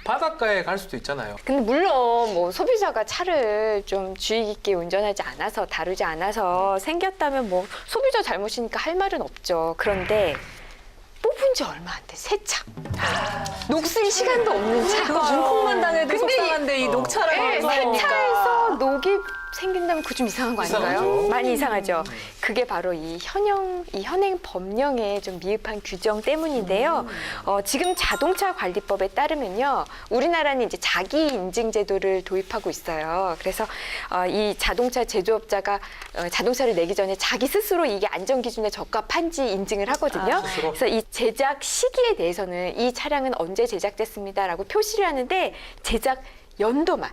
바닷가에 갈 수도 있잖아요. 근데 물론 뭐 소비자가 차를 좀 주의 깊게 운전하지 않아서 다루지 않아서 생겼다면 뭐 소비자 잘못이니까 할 말은 없죠. 그런데 뽑은 지 얼마 안 돼, 새 차. 녹슬 시간도 없는 차. 그거 문콕만 당해도 근데 속상한데 이 녹차라고 네, 새 차에서 녹이 생긴다면 그거 좀 이상한 거 아닌가요? 이상하죠. 많이 이상하죠. 그게 바로 이 현행 법령의 좀 미흡한 규정 때문인데요. 지금 자동차 관리법에 따르면요, 우리나라는 이제 자기 인증 제도를 도입하고 있어요. 그래서 이 자동차 제조업자가 자동차를 내기 전에 자기 스스로 이게 안전 기준에 적합한지 인증을 하거든요. 스스로? 그래서 이 제작 시기에 대해서는 이 차량은 언제 제작됐습니다라고 표시를 하는데 제작 연도만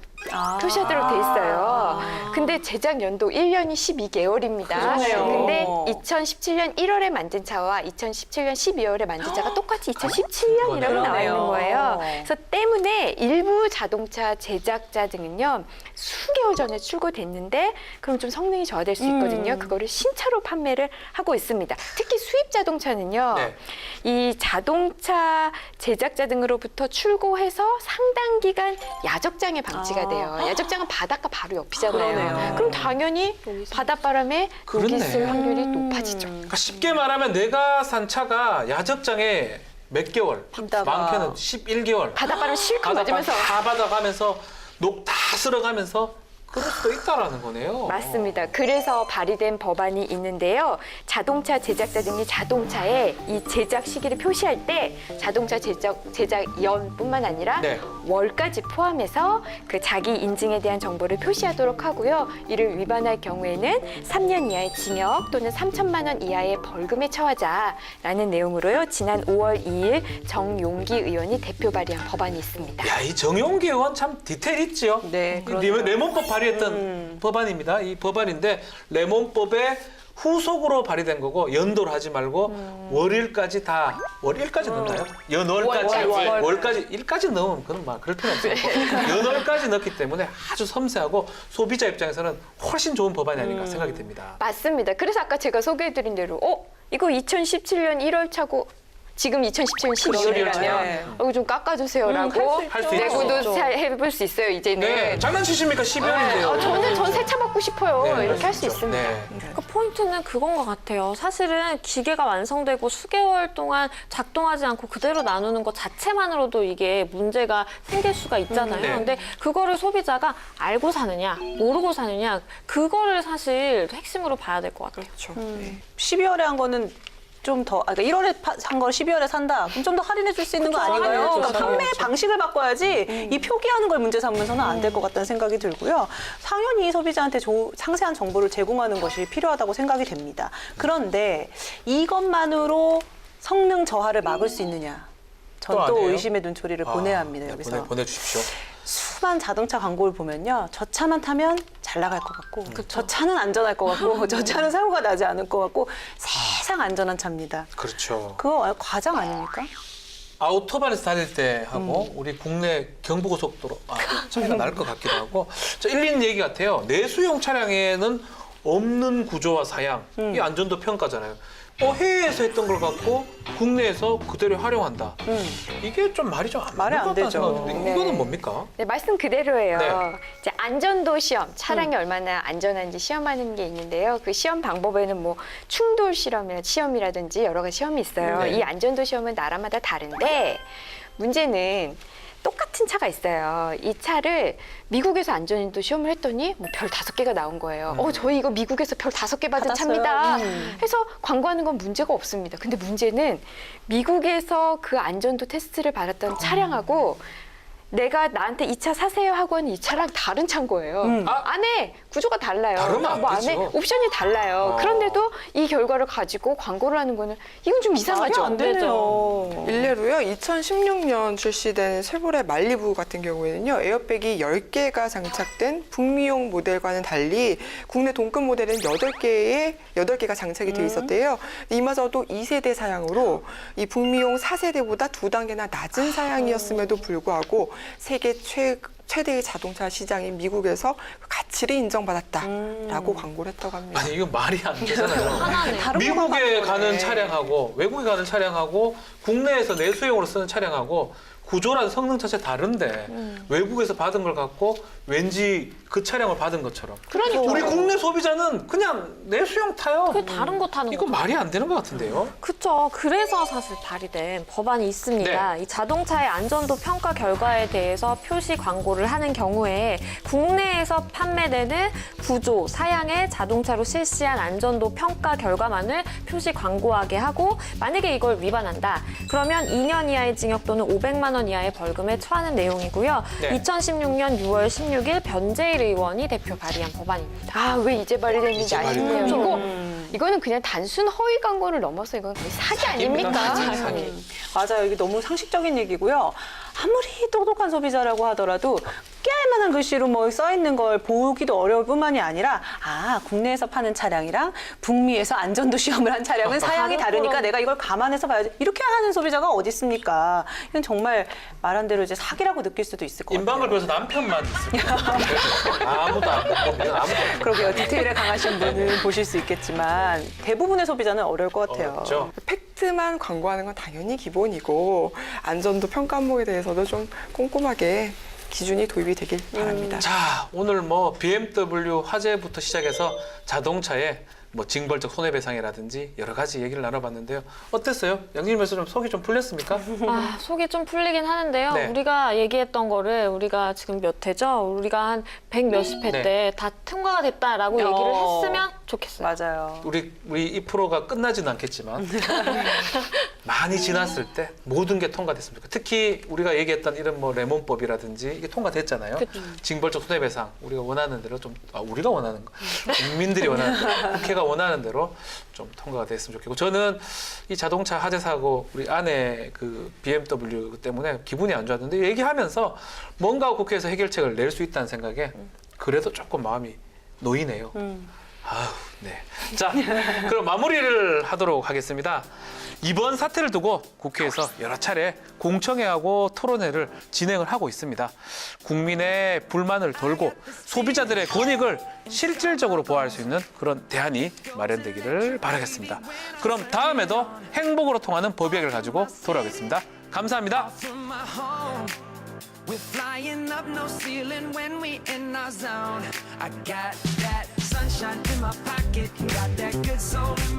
표시하도록 돼 있어요. 근데 제작 연도 1년이 12개월입니다. 그러네요. 근데 2017년 1월에 만든 차와 2017년 12월에 만든 차가 똑같이 2017년이라고 나와 그러네요. 있는 거예요. 그래서 때문에 일부 자동차 제작자 등은요, 수개월 전에 출고됐는데 그럼 좀 성능이 저하될 수 있거든요. 그거를 신차로 판매를 하고 있습니다. 특히 수입 자동차는요, 네. 이 자동차 제작자 등으로부터 출고해서 상당 기간 야적장에 방치가 돼요. 야적장은 바닷가 바로 옆이잖아요. 그러네요. 그럼 당연히 바닷바람에 녹이 그렇네. 쓸 확률이 높아지죠. 그러니까 쉽게 말하면 내가 산 차가 야적장에 몇 개월, 있다가. 많게는 11개월 바닷바람 실컷 바닷바람 맞으면서. 다 받아가면서 녹 다 쓸어가면서 그럴 수도 있다라는 거네요. 맞습니다. 그래서 발의된 법안이 있는데요. 자동차 제작자 등이 자동차에 이 제작 시기를 표시할 때 자동차 제작 연뿐만 아니라 네. 월까지 포함해서 그 자기 인증에 대한 정보를 표시하도록 하고요. 이를 위반할 경우에는 3년 이하의 징역 또는 3천만 원 이하의 벌금에 처하자라는 내용으로요. 지난 5월 2일 정용기 의원이 대표 발의한 법안이 있습니다. 야, 이 정용기 의원 참 디테일 있지요. 네, 이 그렇죠. 레몬법 발의했던 법안입니다. 이 법안인데 레몬법의 후속으로 발의된 거고 연도를 하지 말고 월일까지 다 월일까지 넣나요? 연월까지 월까지 일까지 넣으면 그건 막 그럴 필요 없어요. 연월까지 넣기 때문에 아주 섬세하고 소비자 입장에서는 훨씬 좋은 법안이 아닌가 생각이 듭니다. 맞습니다. 그래서 아까 제가 소개해드린 대로 이거 2017년 1월 차고 지금 2017년 12월이라면 네. 이거 좀 깎아주세요라고 할수 있죠. 내고도 해볼 수 있어요. 이제는. 네, 장난치십니까? 12월인데요. 저는 전 새 차 받고 싶어요. 이렇게 할 수 있습니다. 네. 그 포인트는 그건 것 같아요. 사실은 기계가 완성되고 수개월 동안 작동하지 않고 그대로 나누는 것 자체만으로도 이게 문제가 생길 수가 있잖아요. 네. 근데 그거를 소비자가 알고 사느냐, 모르고 사느냐, 그거를 사실 핵심으로 봐야 될 것 같아요. 그렇죠. 네. 12월에 한 거는 좀 더, 그러니까 1월에 산 걸 12월에 산다. 그럼 좀 더 할인해 줄 수 있는 거 아닌가요? 할인해 그러니까 줄 판매 방식을 바꿔야지 이 표기하는 걸 문제 삼으면서는 안 될 것 같다는 생각이 들고요. 당연히 소비자한테 상세한 정보를 제공하는 것이 필요하다고 생각이 됩니다. 그런데 이것만으로 성능 저하를 막을 수 있느냐? 전 또 또 아니에요? 의심의 눈초리를 보내야 합니다, 네, 여기서. 보내주십시오. 수많은 자동차 광고를 보면요. 저 차만 타면 잘 나갈 것 같고 저 차는 안전할 것 같고 저 차는 사고가 나지 않을 것 같고 세상 안전한 차입니다. 그렇죠. 그거 과장 아닙니까? 아우토반에서 다닐 때 하고 우리 국내 경부고속도로 차이가 날 것 같기도 하고 일리는 얘기 같아요. 내수용 차량에는 없는 구조와 사양, 이 안전도 평가잖아요. 해외에서 했던 걸 갖고 국내에서 그대로 활용한다. 이게 좀 말이 좀 안 말이 맞는 안 것 같다는 되죠. 생각인데 이거는 뭡니까? 네, 말씀 그대로예요. 네. 이제 안전도 시험, 차량이 얼마나 안전한지 시험하는 게 있는데요. 그 시험 방법에는 뭐 충돌 시험이라든지 여러 가지 시험이 있어요. 네. 이 안전도 시험은 나라마다 다른데 문제는 똑같은 똑같은 차가 있어요. 이 차를 미국에서 안전인도 시험을 했더니 뭐 별 5개가 나온 거예요. 저희 이거 미국에서 별 5개 받은 받았어요. 차입니다. 해서 광고하는 건 문제가 없습니다. 근데 문제는 미국에서 그 안전도 테스트를 받았던 차량하고 내가 나한테 이 차 사세요 하고 하는 이 차랑 다른 차인 거예요. 안에 구조가 달라요. 다르면 안 뭐 되죠. 안에 옵션이 달라요. 그런데도 이 결과를 가지고 광고를 하는 거는 이건 좀 이상하죠. 안 되네요. 일례로요, 2016년 출시된 쉐보레 말리부 같은 경우에는요, 에어백이 10개가 장착된 북미용 모델과는 달리 국내 동급 모델은 8개가 장착이 돼 있었대요. 이마저도 2세대 사양으로 이 북미용 4세대보다 2단계나 낮은 사양이었음에도 불구하고 세계 최대의 자동차 시장인 미국에서 가치를 인정받았다라고 광고를 했다고 합니다. 아니 이거 말이 안 되잖아요. 하나네. 미국에 가는 차량하고 외국에 가는 차량하고 국내에서 내수용으로 쓰는 차량하고 구조란 성능 자체 다른데 외국에서 받은 걸 갖고 왠지 그 차량을 받은 것처럼. 그러니까. 우리 국내 소비자는 그냥 내수용 타요. 그 다른 거 타는 이거 거. 말이 안 되는 것 같은데요. 그렇죠. 그래서 사실 발의된 법안이 있습니다. 네. 이 자동차의 안전도 평가 결과에 대해서 표시 광고를 하는 경우에 국내에서 판매되는 구조, 사양의 자동차로 실시한 안전도 평가 결과만을 표시 광고하게 하고 만약에 이걸 위반한다. 그러면 2년 이하의 징역 또는 500만 원 이하의 벌금에 처하는 내용이고요. 네. 2016년 6월 16일 변재일 의원이 대표 발의한 법안입니다. 아, 왜 이제 발의됐는지 이제 아시네요. 발의됐죠. 이거는 그냥 단순 허위 광고를 넘어서 이건 거의 사기 사기입니다, 아닙니까? 사기. 맞아요. 이게 너무 상식적인 얘기고요. 아무리 똑똑한 소비자라고 하더라도 깨알만한 글씨로 뭐 써 있는 걸 보기도 어려울 뿐만이 아니라 국내에서 파는 차량이랑 북미에서 안전도 시험을 한 차량은 사양이 다르니까 내가 이걸 감안해서 봐야지. 이렇게 하는 소비자가 어디 있습니까? 이건 정말 말한 대로 이제 사기라고 느낄 수도 있을 것 같아요. 인방을 위해서 남편만 있습니다. 아무도 안 보면 아무도 안 보면. 그러게요. 디테일에 강하신 분은 보실 수 있겠지만 대부분의 소비자는 어려울 것 같아요. 어렵죠. 팩트만 광고하는 건 당연히 기본이고 안전도 평가 항목에 대해서도 좀 꼼꼼하게 기준이 도입이 되길 바랍니다. 자, 오늘 뭐 BMW 화재부터 시작해서 자동차에 뭐 징벌적 손해배상이라든지 여러 가지 얘기를 나눠봤는데요. 어땠어요? 양진님에서 좀 속이 좀 풀렸습니까? 속이 좀 풀리긴 하는데요. 네. 우리가 얘기했던 거를 우리가 지금 몇 회죠? 우리가 한 100 몇십 회 네. 때 다 통과가 됐다라고 얘기를 했으면 좋겠어요. 맞아요. 우리 이 프로가 끝나지는 않겠지만 많이 지났을 때 모든 게 통과됐으면 좋겠어요. 특히 우리가 얘기했던 이런 뭐 레몬법이라든지 이게 통과됐잖아요. 그쵸. 징벌적 손해배상 우리가 원하는 대로 좀 우리가 원하는 거 국민들이 원하는 대로 국회가 원하는 대로 좀 통과가 됐으면 좋겠고 저는 이 자동차 화재 사고 우리 아내 그 BMW 때문에 기분이 안 좋았는데 얘기하면서 뭔가 국회에서 해결책을 낼 수 있다는 생각에 그래도 조금 마음이 놓이네요. 아우, 네. 자, 그럼 마무리를 하도록 하겠습니다. 이번 사태를 두고 국회에서 여러 차례 공청회하고 토론회를 진행을 하고 있습니다. 국민의 불만을 덜고 소비자들의 권익을 실질적으로 보호할 수 있는 그런 대안이 마련되기를 바라겠습니다. 그럼 다음에도 행복으로 통하는 법약을 가지고 돌아오겠습니다. 감사합니다. We're flying up no ceiling when we in our zone. I got that sunshine in my pocket, got that good soul in my